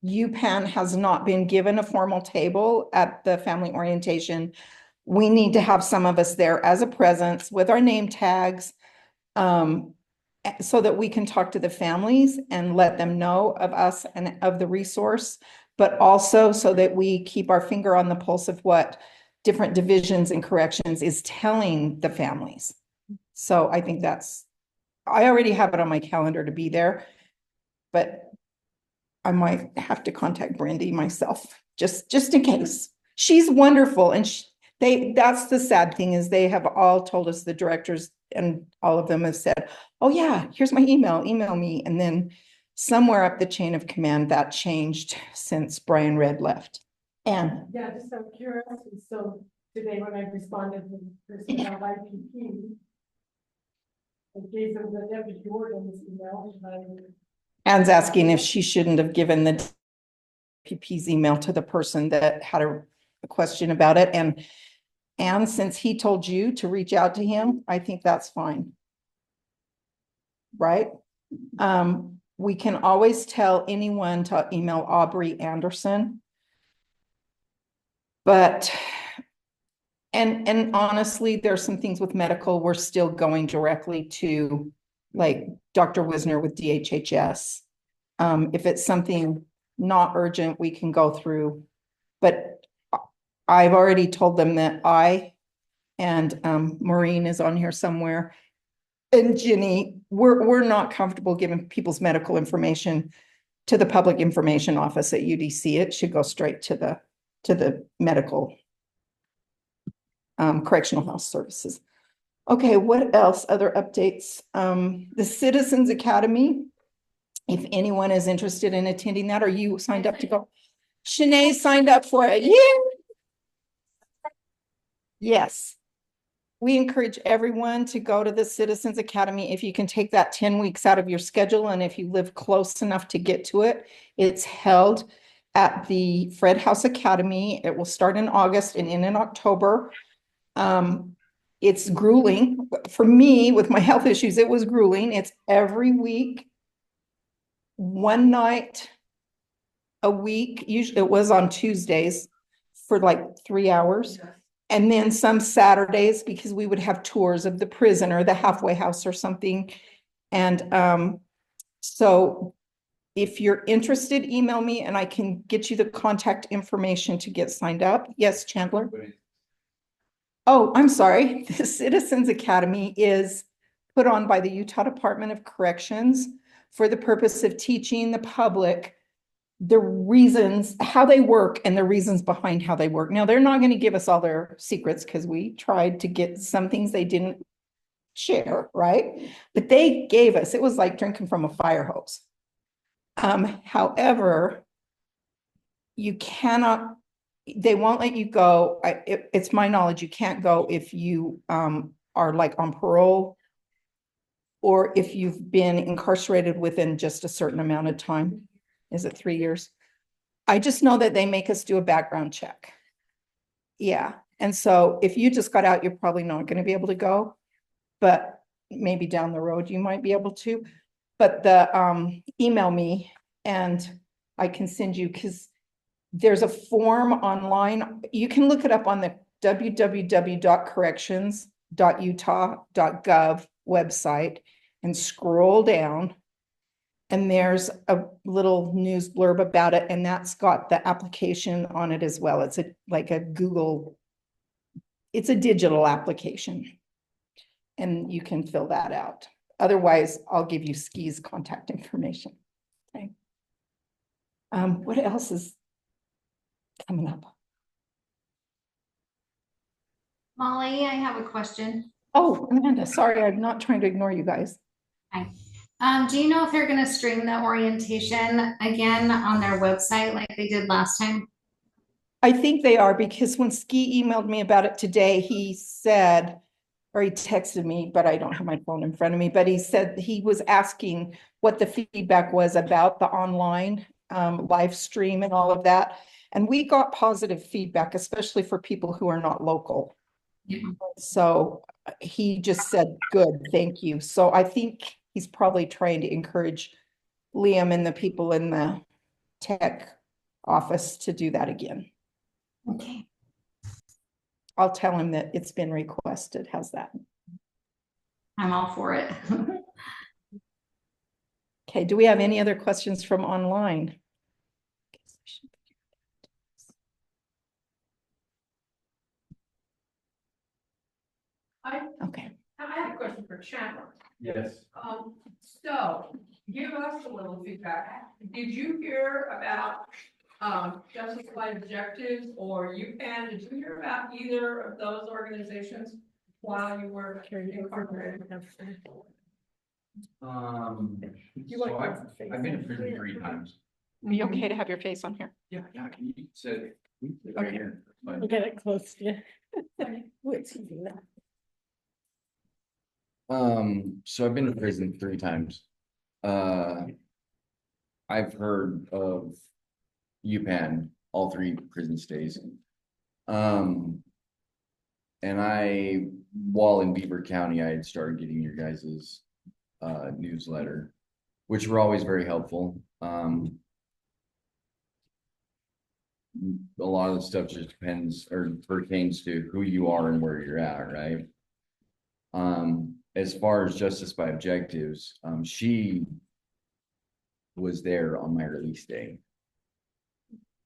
UPAN has not been given a formal table at the family orientation, we need to have some of us there as a presence with our name tags, so that we can talk to the families and let them know of us and of the resource, but also so that we keep our finger on the pulse of what different divisions and corrections is telling the families. So I think I already have it on my calendar to be there, but I might have to contact Brandy myself, just in case. She's wonderful. And that's the sad thing, is they have all told us, the directors and all of them have said, oh yeah, here's my email me. And then somewhere up the chain of command that changed since Brian Red left. And Yeah, just out of curiosity, so today when I responded to the person about IPP, I gave them the deputy warden's email. Anne's asking if she shouldn't have given the PP's email to the person that had a question about it. And since he told you to reach out to him, I think that's fine. Right? We can always tell anyone to email Aubrey Anderson. But, and honestly, there's some things with medical, we're still going directly to, like Dr. Wisner with DHHS. If it's something not urgent, we can go through, but I've already told them that I and Maureen is on here somewhere, and Ginny, we're not comfortable giving people's medical information to the public information office at UDC. It should go straight to the medical correctional health services. Okay, what else? Other updates? The Citizens Academy. If anyone is interested in attending that, are you signed up to go? Channae signed up for it. Yeah. Yes. We encourage everyone to go to the Citizens Academy if you can take that 10 weeks out of your schedule. And if you live close enough to get to it, it's held at the Fred House Academy. It will start in August and end in October. It's grueling. For me, with my health issues, it was grueling. It's every week, one night a week. Usually it was on Tuesdays for like 3 hours. And then some Saturdays, because we would have tours of the prison or the halfway house or something. And so if you're interested, email me and I can get you the contact information to get signed up. Yes, Chandler? Oh, I'm sorry. The Citizens Academy is put on by the Utah Department of Corrections for the purpose of teaching the public the reasons, how they work and the reasons behind how they work. Now, they're not going to give us all their secrets because we tried to get some things they didn't share, right? But they gave us, it was like drinking from a fire hose. However, you cannot, they won't let you go. It's my knowledge, you can't go if you are like on parole or if you've been incarcerated within just a certain amount of time. Is it 3 years? I just know that they make us do a background check. Yeah. And so if you just got out, you're probably not going to be able to go, but maybe down the road you might be able to. But email me and I can send you, because there's a form online. You can look it up on the www.corrections.utah.gov website and scroll down. And there's a little news blurb about it, and that's got the application on it as well. It's like a Google, it's a digital application. And you can fill that out. Otherwise, I'll give you Ski's contact information. Okay. What else is coming up? Molly, I have a question. Oh, Amanda, sorry, I'm not trying to ignore you guys. Hi. Do you know if they're gonna stream the orientation again on their website like they did last time? I think they are, because when Ski emailed me about it today, he said, or he texted me, but I don't have my phone in front of me, but he said he was asking what the feedback was about the online live stream and all of that. And we got positive feedback, especially for people who are not local. Yeah. So he just said, good, thank you. So I think he's probably trying to encourage Liam and the people in the tech office to do that again. Okay. I'll tell him that it's been requested. How's that? I'm all for it. Okay, do we have any other questions from online? Okay. I have a question for Chandler. Yes. So give us a little feedback. Did you hear about Justice by Objectives or UPAN? Did you hear about either of those organizations while you were incorporated? So I've been to prison 3 times. Are you okay to have your face on here? Yeah, you said it right Okay. here. Fine. We'll get it close to you. What's he doing that? So I've been to prison 3 times. I've heard of UPAN, all 3 prison stays. And while in Beaver County, I had started getting your guys's newsletter, which were always very helpful. A lot of the stuff just depends or pertains to who you are and where you're at, right? As far as Justice by Objectives, she was there on my release day.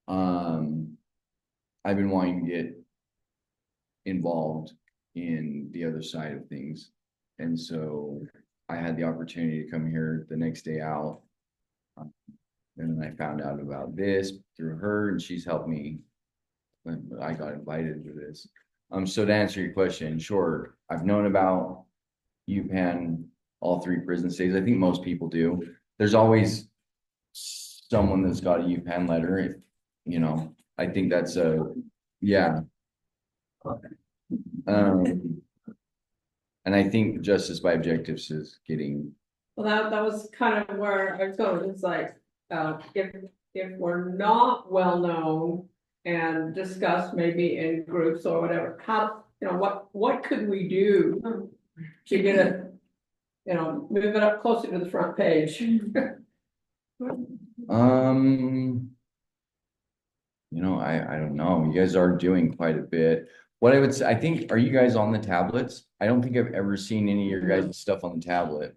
I've been wanting to get involved in the other side of things. And so I had the opportunity to come here the next day out. And then I found out about this through her, and she's helped me when I got invited to this. So to answer your question, sure, I've known about UPAN, all 3 prison stays. I think most people do. There's always someone that's got a UPAN letter, if, you know, I think that's yeah. And I think Justice by Objectives is getting. Well, that was kind of where I was going. It's like, if we're not well known and discussed maybe in groups or whatever, how, you know, what could we do to get it, you know, move it up closer to the front page? You know, I don't know. You guys are doing quite a bit. What I would say, I think, are you guys on the tablets? I don't think I've ever seen any of your guys' stuff on the tablet.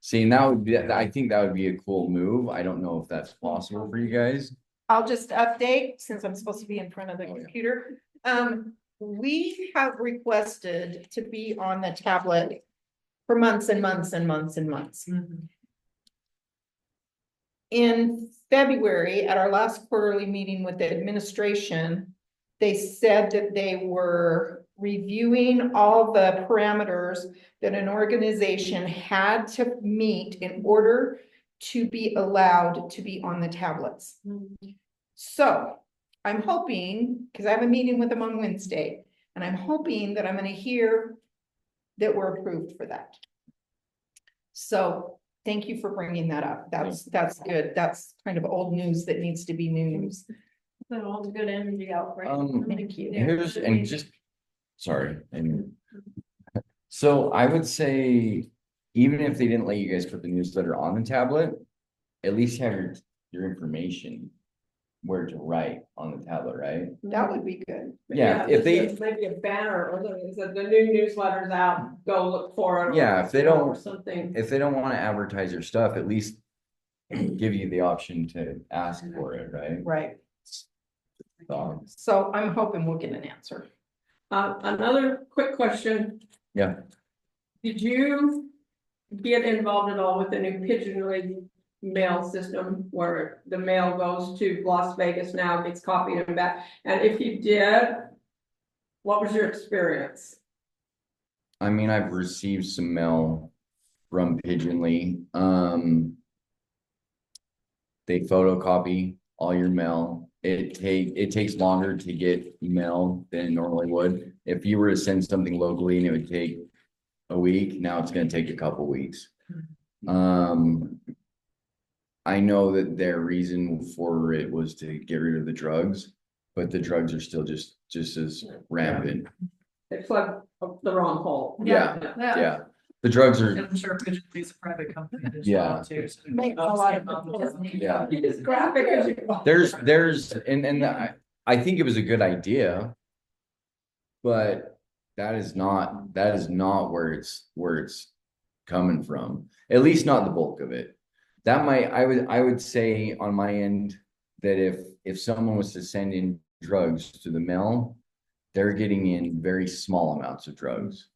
Seeing that would be, I think that would be a cool move. I don't know if that's possible for you guys. I'll just update since I'm supposed to be in front of the computer. We have requested to be on the tablet for months and months and months and months. in February, at our last quarterly meeting with the administration, they said that they were reviewing all the parameters that an organization had to meet in order to be allowed to be on the tablets. So I'm hoping, because I have a meeting with them on Wednesday, and I'm hoping that I'm gonna hear that we're approved for that. So thank you for bringing that up. That's good. That's kind of old news that needs to be new news. Put all the good energy out, right? Thank you. Here's, and just, sorry, and so I would say, even if they didn't let you guys put the newsletter on the tablet, at least have your information where to write on the tablet, right? That would be good. Yeah, if they, Maybe a banner or something, that the new newsletter's out, go look for it. or- yeah, if they or don't, Something. if they don't want to advertise your stuff, at least give you the option to ask for it, right? Right. So, So I'm hoping we'll get an answer. Another quick question. yeah, Did you get involved at all with the new pigeon mail system where the mail goes to Las Vegas now, gets copied and back? And if you did, what was your experience? I mean, I've received some mail from Pigeonly. They photocopy all your mail. It takes longer to get mail than it normally would. If you were to send something locally and it would take a week, now it's gonna take a couple weeks. I know that their reason for it was to get rid of the drugs, but the drugs are still just as rampant. They plugged up the wrong hole. Yeah. The drugs are, I'm sure Pigeonly is a private company as Yeah. well too. So Makes a lot of yeah. It's graphic as you. There's, and I think it was a good idea. But that is not where it's coming from, at least not the bulk of it. That might, I would say on my end that if someone was to send in drugs to the mail, they're getting in very small amounts of drugs.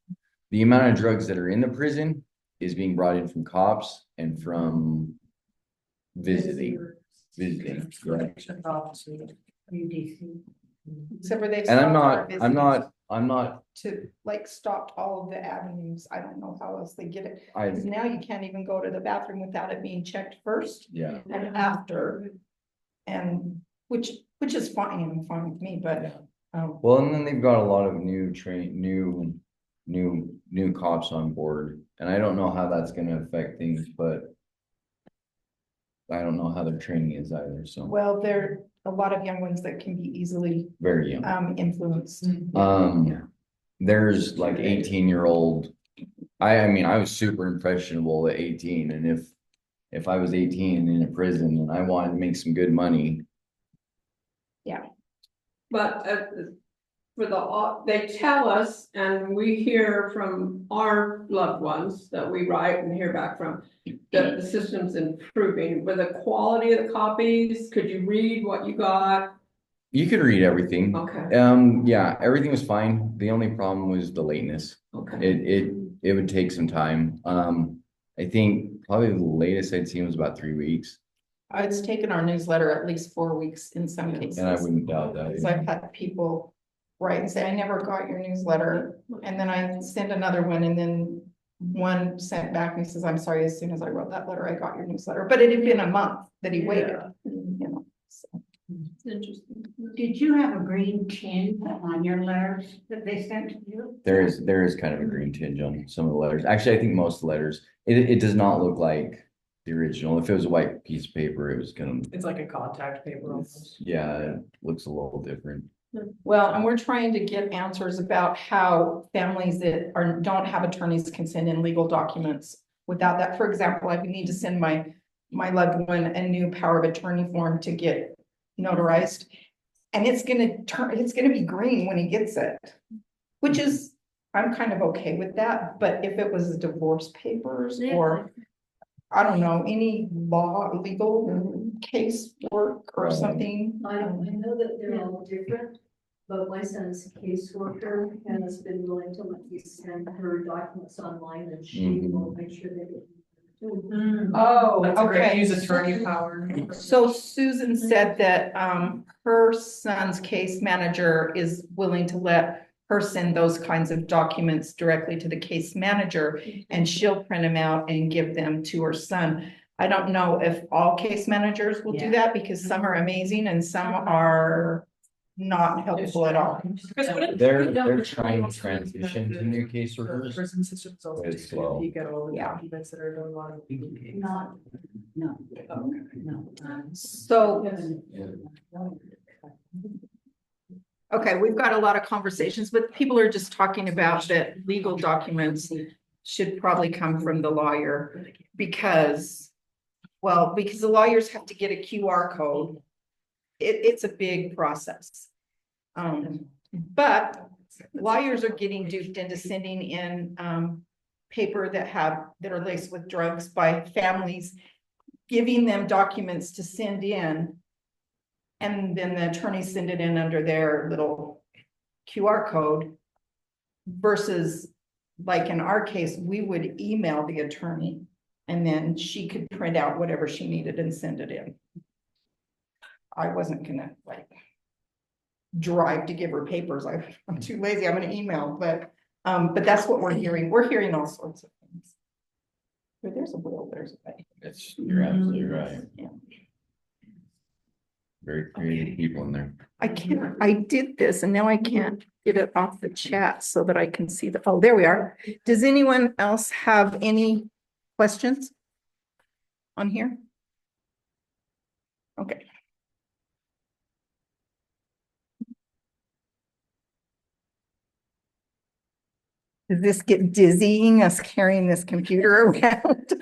The amount of drugs that are in the prison is being brought in from cops and from visiting. Except where they've. And stopped our I'm not, to like stopped all of the avenues. I don't know how else they get it. I, 'Cause now you can't even go to the bathroom without it being checked first yeah. and after. And which is fine and fine with me, but Well, and then they've got a lot of new cops on board, and I don't know how that's gonna affect things, but I don't know how their training is either, so well, there are a lot of young ones that can be easily very young. influenced. There's like 18-year-old. I mean, I was super impressionable at 18, and if I was 18 in a prison and I wanted to make some good money. But they tell us, and we hear from our loved ones that we write and hear back from, that the system's improving. With the quality of the copies, could you read what you got? You could read everything. Okay. Yeah, everything was fine. The only problem was the lateness. Okay. It would take some time. I think probably the latest I'd seen was about 3 weeks. It's taken our newsletter at least 4 weeks in some cases. And I wouldn't doubt that. So I've had people write and say, I never got your newsletter. And then I sent another one, and then one sent back and he says, I'm sorry, as soon as I wrote that letter, I got your newsletter. But it had been a month that he waited, you know. So. It's interesting. Did you have a green tinge on your letters that they sent to you? There is kind of a green tinge on some of the letters. Actually, I think most of the letters, it does not look like the original. If it was a white piece of paper, it was gonna, it's like a contact paper almost. yeah, it looks a little different. Well, and we're trying to get answers about how families that don't have attorneys can send in legal documents without that. For example, I would need to send my loved one a new power of attorney form to get notarized. And it's gonna be green when he gets it, which is, I'm kind of okay with that. But if it was divorce papers or I don't know, any legal case work or something. I know that they're all different, but my son's caseworker has been willing to let me send her documents online, and she will make sure they get. Oh, That's a great okay. use attorney power. So Susan said that her son's case manager is willing to let her send those kinds of documents directly to the case manager, and she'll print them out and give them to her son. I don't know if all case managers will do that, because some are amazing and some are not helpful at all. They're trying to transition to new caseworkers. Prison system is also It's taken, slow. you get all the Yeah. documents that are going on. So, okay, we've got a lot of conversations, but people are just talking about that legal documents should probably come from the lawyer because, well, because the lawyers have to get a QR code. It's a big process. But lawyers are getting duped into sending in paper that are laced with drugs by families, giving them documents to send in. And then the attorneys send it in under their little QR code versus, like in our case, we would email the attorney and then she could print out whatever she needed and send it in. I wasn't gonna like drive to give her papers. I'm too lazy. I'm gonna email, but that's what we're hearing. We're hearing all sorts of things. Where there's a will, there's a way. You're absolutely right. Yeah. Very creative people in there. I did this and now I can't get it off the chat so that I can see oh, there we are. Does anyone else have any questions on here? Okay. Does this get dizzying us carrying this computer around?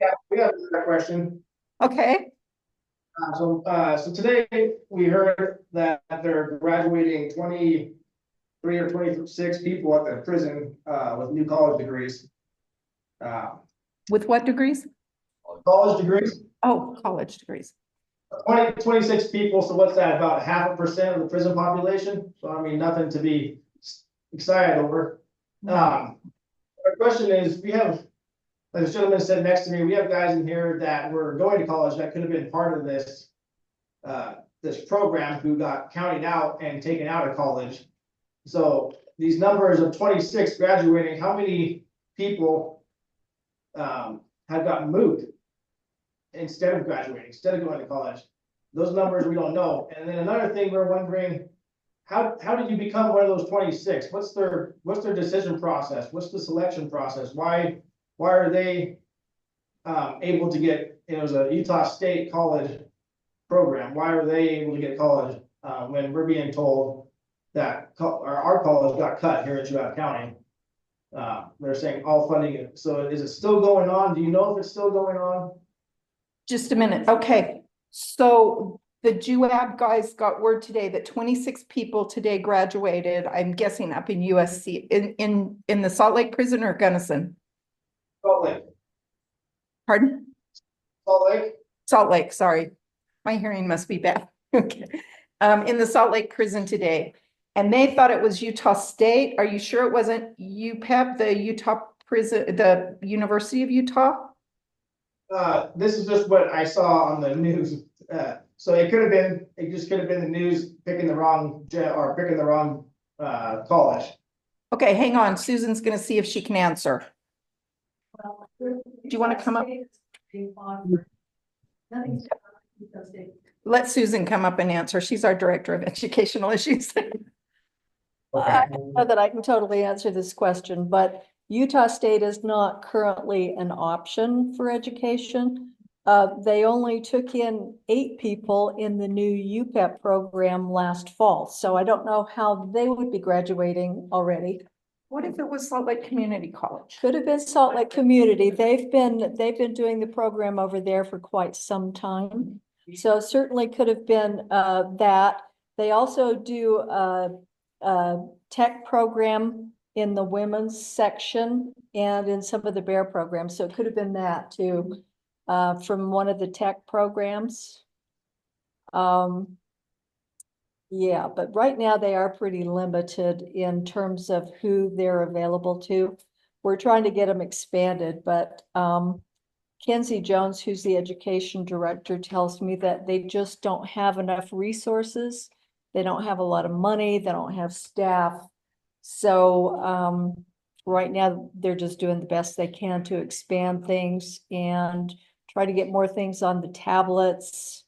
Yeah, we have a question. Okay. So today we heard that they're graduating 23 or 26 people at the prison with new college degrees. With what degrees? College degrees. Oh, college degrees. 26 people. So what's that? About 0.5% of the prison population. So I mean, nothing to be excited over. My question is, we have, like this gentleman said next to me, we have guys in here that were going to college that could have been part of this this program who got counted out and taken out of college. So these numbers of 26 graduating, how many people have gotten moved instead of graduating, instead of going to college? Those numbers we don't know. And then another thing we're wondering, how did you become one of those 26? What's their decision process? What's the selection process? Why are they able to get, it was a Utah State college program. Why are they able to get college when we're being told that our college got cut here in Chihuahua County? They're saying all funding. So is it still going on? Do you know if it's still going on? Just a minute. Okay. So the JUAB guys got word today that 26 people today graduated. I'm guessing up in USC in the Salt Lake prison or Gunnison. Salt Lake. Pardon? Salt Lake. Salt Lake. Sorry, my hearing must be bad. Okay. In the Salt Lake prison today, and they thought it was Utah State. Are you sure it wasn't UPEP, the Utah prison, the University of Utah? This is just what I saw on the news. So it just could have been the news picking the wrong college. Okay, hang on. Susan's going to see if she can answer. Do you want to come up? Let Susan come up and answer. She's our director of educational issues. I don't know that I can totally answer this question, but Utah State is not currently an option for education. They only took in 8 people in the new UPEP program last fall. So I don't know how they would be graduating already. What if it was Salt Lake Community College? Could have been Salt Lake Community. They've been doing the program over there for quite some time. So certainly could have been that. They also do a tech program in the women's section and in some of the bear programs. So it could have been that too, from one of the tech programs. Yeah, but right now they are pretty limited in terms of who they're available to. We're trying to get them expanded, but Kenzie Jones, who's the education director, tells me that they just don't have enough resources. They don't have a lot of money, they don't have staff. So right now, they're just doing the best they can to expand things and try to get more things on the tablets.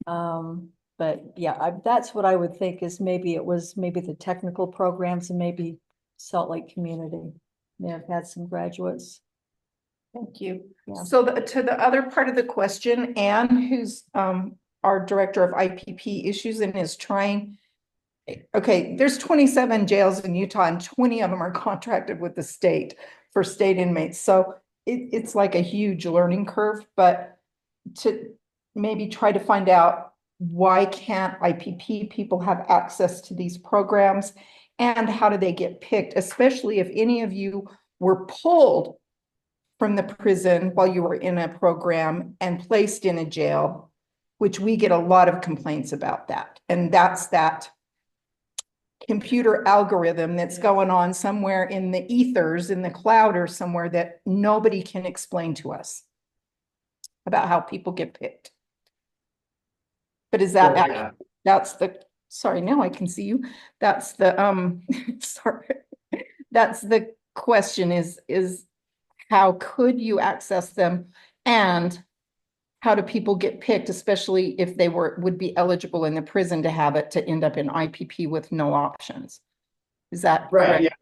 But yeah, that's what I would think is maybe the technical programs and maybe Salt Lake Community may have had some graduates. Thank you. Yeah. So to the other part of the question, Anne, who's our director of IPP issues and is trying. Okay, there's 27 jails in Utah and 20 of them are contracted with the state for state inmates. So it's like a huge learning curve, but to maybe try to find out why can't IPP people have access to these programs and how do they get picked, especially if any of you were pulled from the prison while you were in a program and placed in a jail, which we get a lot of complaints about that. And that's that computer algorithm that's going on somewhere in the ethers, in the cloud or somewhere that nobody can explain to us about how people get picked. But is that, Yeah. that's the, sorry, now I can see you. That's the, sorry. That's the question is how could you access them and how do people get picked, especially if they would be eligible in the prison to have it to end up in IPP with no options? Is that Right, correct? yeah.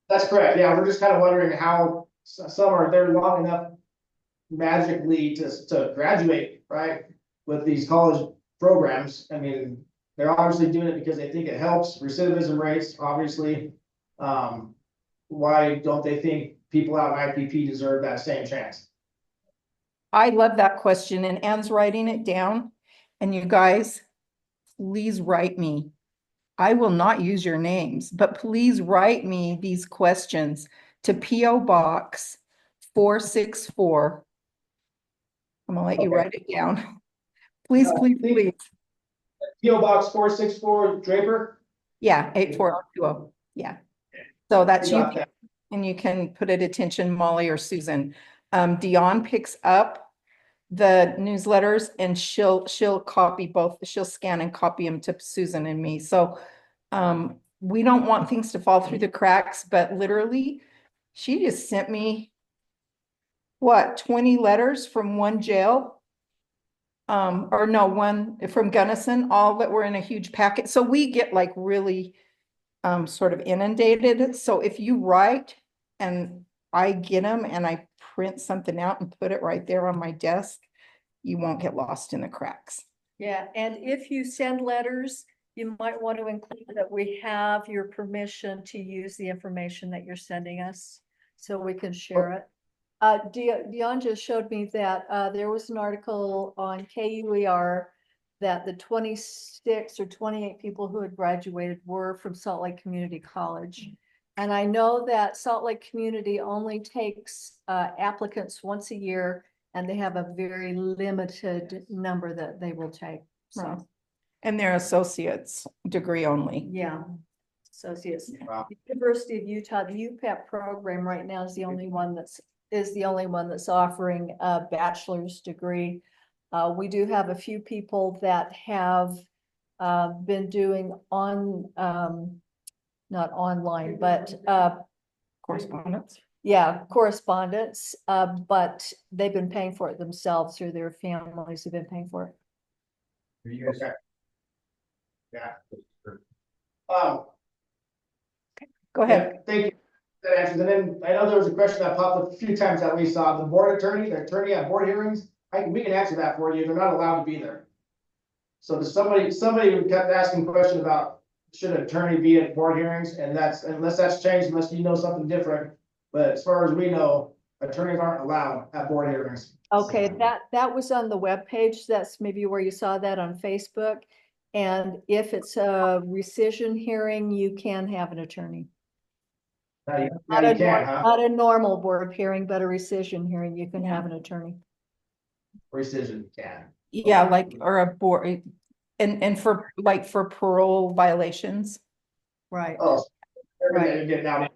That's correct. Yeah, we're just kind of wondering how some are there long enough magically to graduate, right? With these college programs. I mean, they're obviously doing it because they think it helps recidivism rates, obviously. Why don't they think people out in IPP deserve that same chance? I love that question, and Anne's writing it down. And you guys, please write me. I will not use your names, but please write me these questions to P.O. Box 464. I'm gonna let you write it down. Please, please, please. P.O. Box 464 Draper? Yeah, 84020. Yeah. So that's You you. got that. And you can put it attention, Molly or Susan. Dion picks up the newsletters and she'll copy both. She'll scan and copy them to Susan and me. So we don't want things to fall through the cracks, but literally she just sent me what, 20 letters from one jail? Or no, one from Gunnison, all that were in a huge packet. So we get like really sort of inundated. So if you write and I get them and I print something out and put it right there on my desk, you won't get lost in the cracks. Yeah, and if you send letters, you might want to include that we have your permission to use the information that you're sending us so we can share it. Dion just showed me that there was an article on KUER that the 26 or 28 people who had graduated were from Salt Lake Community College. And I know that Salt Lake Community only takes applicants once a year, and they have a very limited number that they will take. So, Right. And they're associates degree only. yeah, associates. Wow. The University of Utah, the UPAN program right now is the only one that's offering a bachelor's degree. We do have a few people that have been doing not online, but Correspondence. yeah, correspondence, but they've been paying for it themselves through their families who've been paying for it. Okay. Yeah. Go ahead. Yeah, thank you. That answers. And then I know there was a question that popped up a few times that we saw the board attorney, the attorney at board hearings. We can answer that for you. They're not allowed to be there. So there's somebody who kept asking a question about should an attorney be at board hearings, and that's unless that's changed, unless you know something different. But as far as we know, attorneys aren't allowed at board hearings. Okay, that was on the webpage. That's maybe where you saw that on Facebook. And if it's a rescission hearing, you can have an attorney. Now you can, huh? Not a normal board hearing, but a rescission hearing, you can have an attorney. Rescission can. Yeah, like, or a board, and for like for parole violations. Right. Oh, Right. get down.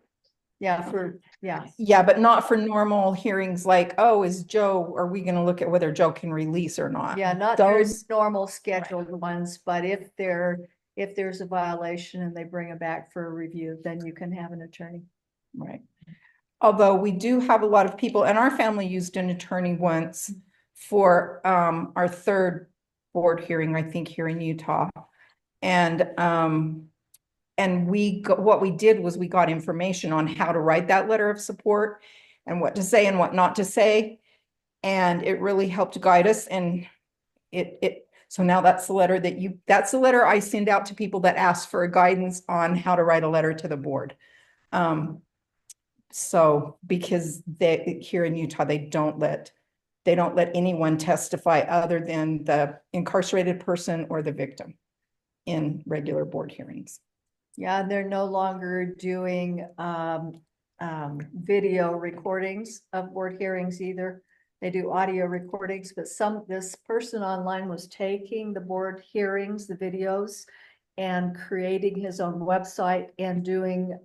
Yeah, Yeah, but not for normal hearings like, oh, are we gonna look at whether Joe can release or not? yeah, not your Those, normal scheduled ones, but if there's a violation and they bring it back for a review, then you can have an attorney. right. Although we do have a lot of people, and our family used an attorney once for our third board hearing, I think, here in Utah. And what we did was we got information on how to write that letter of support and what to say and what not to say. And it really helped guide us. And so now that's the letter that's the letter I send out to people that ask for guidance on how to write a letter to the board. So because here in Utah, they don't let anyone testify other than the incarcerated person or the victim in regular board hearings. Yeah, they're no longer doing video recordings of board hearings either. They do audio recordings, but this person online was taking the board hearings, the videos, and creating his own website and doing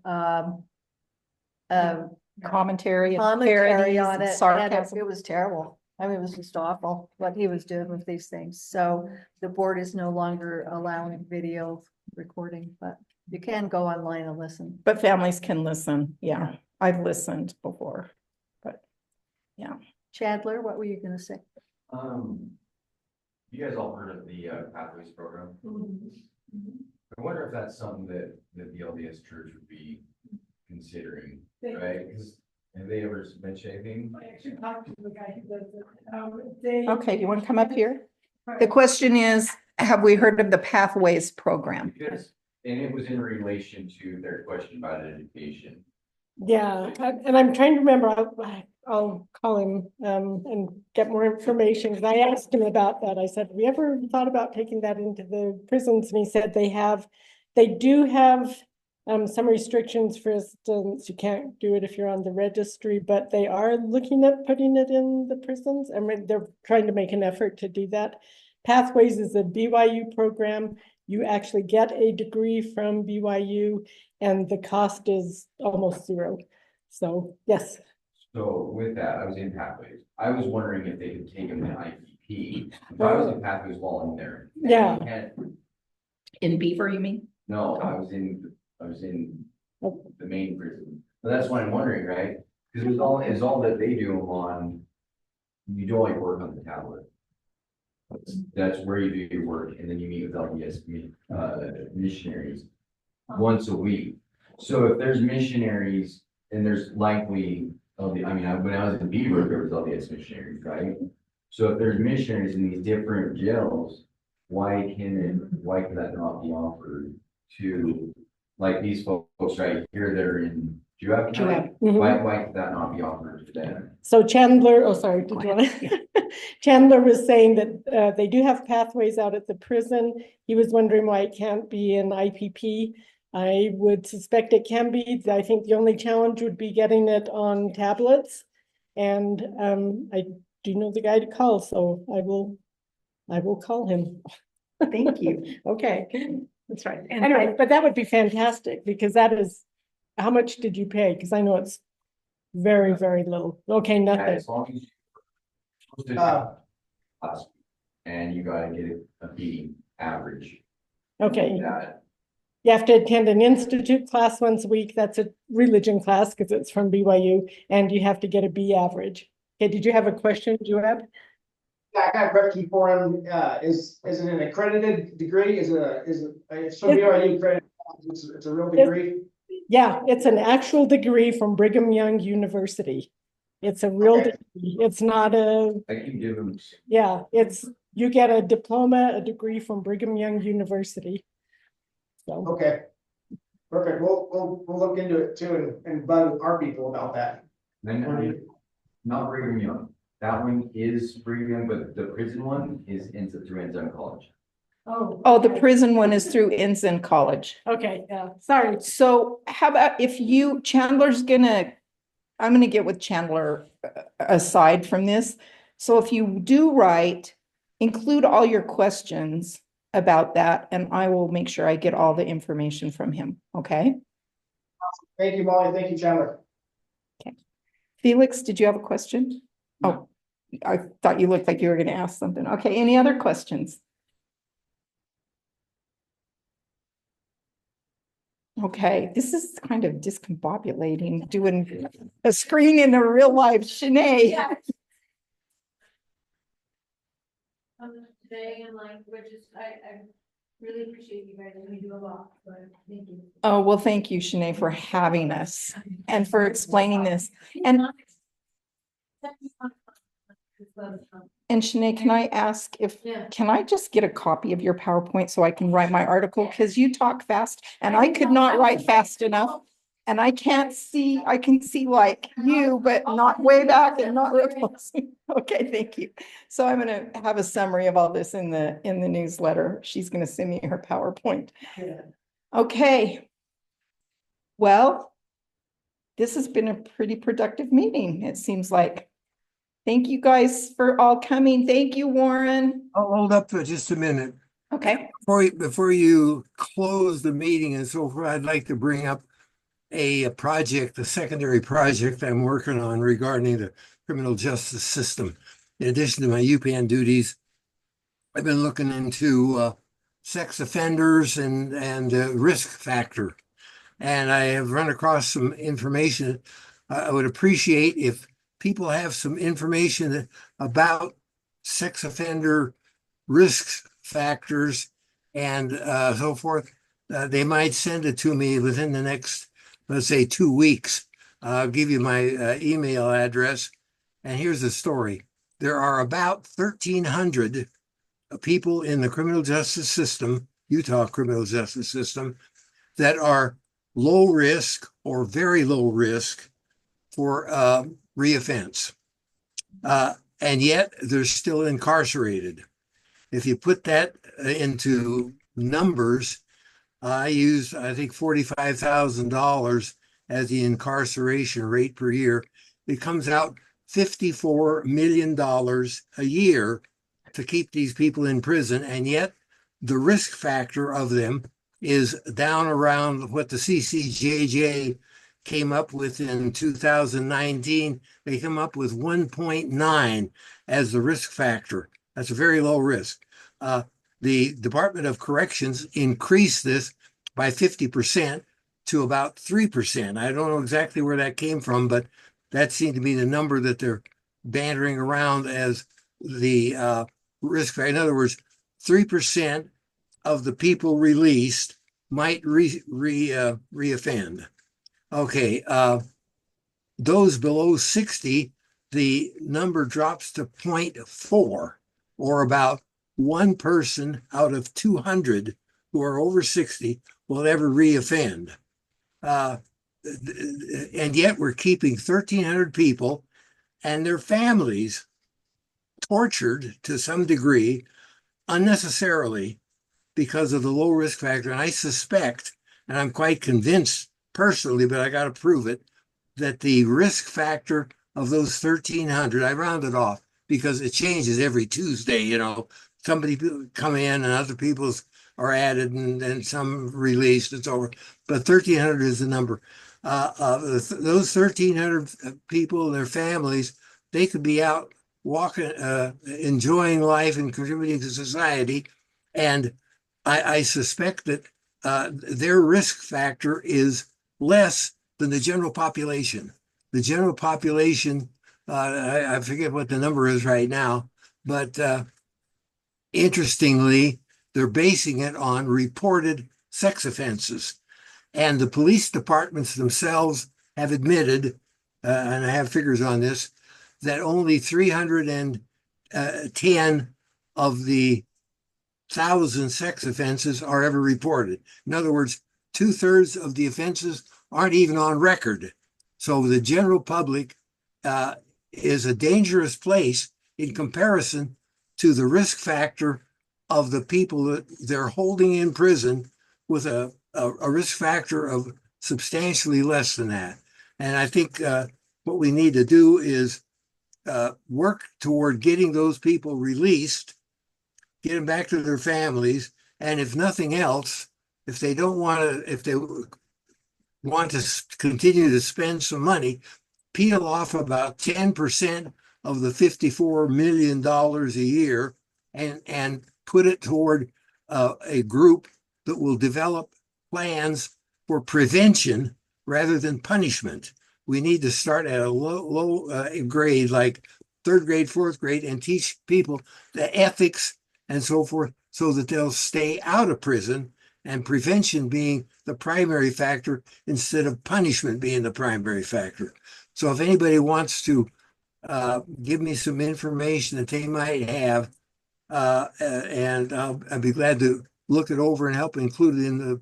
Commentary on parodies, it. sarcasm. And it was terrible. I mean, it was just awful what he was doing with these things. So the board is no longer allowing video recording, but you can go online and listen. But families can listen. Yeah, I've listened before, but yeah. Chandler, what were you gonna say? You guys all heard of the Pathways program? I wonder if that's something that the LDS Church would be considering, right? Because have they ever mentioned anything? I actually talked to the guy who does it. Okay, you want to come up here? The question is, have we heard of the Pathways program? Because, and it was in relation to their question about education. Yeah, and I'm trying to remember, I'll call him and get more information, because I asked him about that. I said, have we ever thought about taking that into the prisons? And he said they do have some restrictions. For instance, you can't do it if you're on the registry, but they are looking at putting it in the prisons. I mean, they're trying to make an effort to do that. Pathways is a BYU program. You actually get a degree from BYU, and the cost is almost zero. So, yes. So with that, I was in Pathways. I was wondering if they could take them to IPP. If I was in Pathways while I'm there. Yeah. In Beaver, you mean? No, I was in the main prison. But that's what I'm wondering, right? Because it's all that they do on, you do all your work on the tablet. That's where you do your work, and then you meet with LDS missionaries once a week. So if there's missionaries, and there's likely when I was in Beaver, there was LDS missionaries, right? So if there's missionaries in these different jails, why can that not be offered to, like, these folks right here that are in Juab County? Why could that not be offered to them? So Chandler, oh, sorry, did you want to? Chandler was saying that they do have Pathways out at the prison. He was wondering why it can't be in IPP. I would suspect it can be. I think the only challenge would be getting it on tablets. And I do know the guy to call, so I will call him. Thank you. Okay, that's right. Anyway, but that would be fantastic, because that is, how much did you pay? Because I know it's very, very little. Okay, nothing. As long as and you gotta get a B average. Okay. That. You have to attend an institute class once a week. That's a religion class because it's from BYU, and you have to get a B average. Okay, did you have a question, Joab? Yeah, I got a question for him. Is it an accredited degree? Is it so BYU accredited? It's a real degree? Yeah, it's an actual degree from Brigham Young University. It's a real degree. It's not a. I can give him. Yeah, you get a diploma, a degree from Brigham Young University. So. Okay, perfect. We'll look into it too and bug our people about that. Then not Brigham Young. That one is Brigham Young, but the prison one is through Ensign College. Oh, the prison one is through Ensign College. Okay, yeah, sorry. So how about if I'm gonna get with Chandler aside from this. So if you do write, include all your questions about that, and I will make sure I get all the information from him, okay? Thank you, Molly. Thank you, Chandler. Felix, did you have a question? Oh, I thought you looked like you were going to ask something. Okay, any other questions? Okay, this is kind of discombobulating, doing a screen in a real life. Channae. Today and like, I really appreciate you guys, and we do a lot, but thank you. Oh, well, thank you, Channae, for having us and for explaining this. And Channae, can I ask can I just get a copy of your PowerPoint so I can write my article? Because you talk fast and I could not write fast enough. And I can see like you, but not way back and not real close. Okay, thank you. So I'm gonna have a summary of all this in the newsletter. She's gonna send me her PowerPoint. Okay. Well, this has been a pretty productive meeting, it seems like. Thank you guys for all coming. Thank you, Warren. I'll hold up for just a minute. Okay. Before you close the meeting and so forth, I'd like to bring up a project, a secondary project I'm working on regarding the criminal justice system. In addition to my UPAN duties, I've been looking into sex offenders and risk factor. And I have run across some information. I would appreciate if people have some information about sex offender risk factors and so forth. They might send it to me within the next, let's say, 2 weeks. I'll give you my email address. And here's the story. There are about 1,300 people in the criminal justice system, Utah criminal justice system, that are low risk or very low risk for reoffense. And yet they're still incarcerated. If you put that into numbers, I think, $45,000 as the incarceration rate per year. It comes out $54 million a year to keep these people in prison. And yet the risk factor of them is down around what the CCJJ came up with in 2019. They come up with 1.9 as the risk factor. That's a very low risk. The Department of Corrections increased this by 50% to about 3%. I don't know exactly where that came from, but that seemed to be the number that they're bantering around as the risk factor. In other words, 3% of the people released might reoffend. Okay, those below 60, the number drops to 0.4, or about one person out of 200 who are over 60 will ever reoffend. And yet we're keeping 1,300 people and their families tortured to some degree unnecessarily because of the low risk factor. And I suspect, and I'm quite convinced personally, but I got to prove it, that the risk factor of those 1,300, I rounded off because it changes every Tuesday, somebody come in and other people's are added and some released, it's over. But 1,300 is the number. Those 1,300 people and their families, they could be out walking, enjoying life and contributing to society. And I suspect that their risk factor is less than the general population. The general population, I forget what the number is right now, but interestingly, they're basing it on reported sex offenses. And the police departments themselves have admitted, and I have figures on this, that only 310 of the 1,000 sex offenses are ever reported. In other words, 2/3 of the offenses aren't even on record. So the general public is a dangerous place in comparison to the risk factor of the people that they're holding in prison, with a risk factor of substantially less than that. And I think what we need to do is work toward getting those people released, get them back to their families, and if nothing else, if they want to continue to spend some money, peel off about 10% of the $54 million a year and put it toward a group that will develop plans for prevention rather than punishment. We need to start at a low grade, like third grade, fourth grade, and teach people the ethics and so forth so that they'll stay out of prison, and prevention being the primary factor instead of punishment being the primary factor. So if anybody wants to give me some information that they might have, and I'd be glad to look it over and help include it in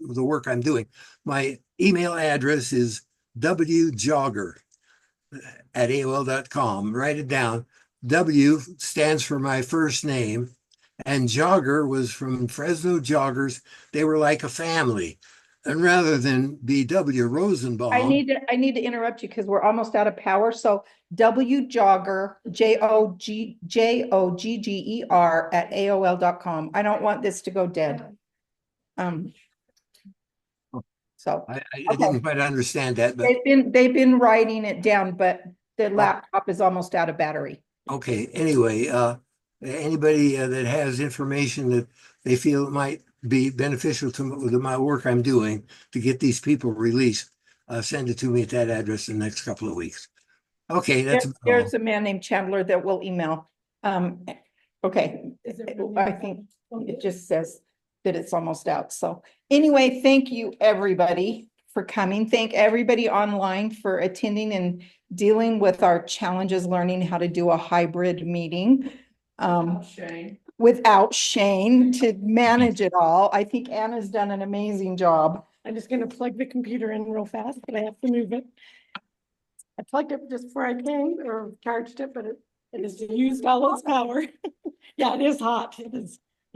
the work I'm doing. My email address is wjogger@aol.com. Write it down. W stands for my first name, and Jogger was from Fresno Joggers. They were like a family. And rather than B.W. Rosenbaum. I need to interrupt you because we're almost out of power. So W Jogger, JOGGER at AOL.com. I don't want this to go dead. So I didn't quite understand that, but they've been writing it down, but the laptop is almost out of battery. okay. Anyway, anybody that has information that they feel might be beneficial to my work I'm doing to get these people released, send it to me at that address in the next couple of weeks. Okay, that's There's a man named Chandler that will email. Okay, I think it just says that it's almost out. So anyway, thank you everybody for coming. Thank everybody online for attending and dealing with our challenges, learning how to do a hybrid meeting. Without Shane to manage it all. I think Anna's done an amazing job. I'm just gonna plug the computer in real fast, but I have to move it. I plugged it just before I came or charged it, but it has used all its power. Yeah, it is hot. It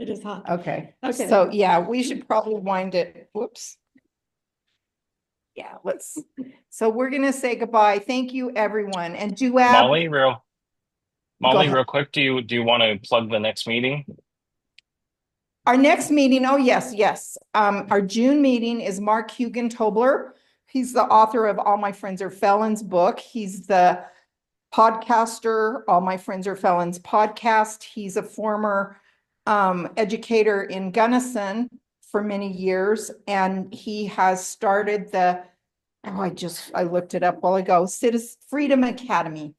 is hot. Okay. Okay. So yeah, we should probably wind it. Whoops. Yeah, so we're gonna say goodbye. Thank you, everyone. And Joab. Molly, real quick, do you want to plug the next meeting? Our next meeting, oh, yes. Our June meeting is Mark Hugen-Tobler. He's the author of All My Friends Are Felons book. He's the podcaster, All My Friends Are Felons podcast. He's a former educator in Gunnison for many years, and he has started I looked it up a while ago, Freedom Academy.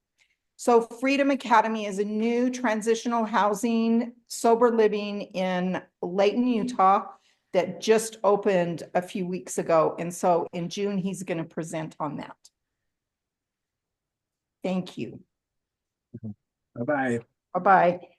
So Freedom Academy is a new transitional housing, sober living in Layton, Utah that just opened a few weeks ago. And so in June, he's going to present on that. Thank you. Bye-bye. Bye-bye.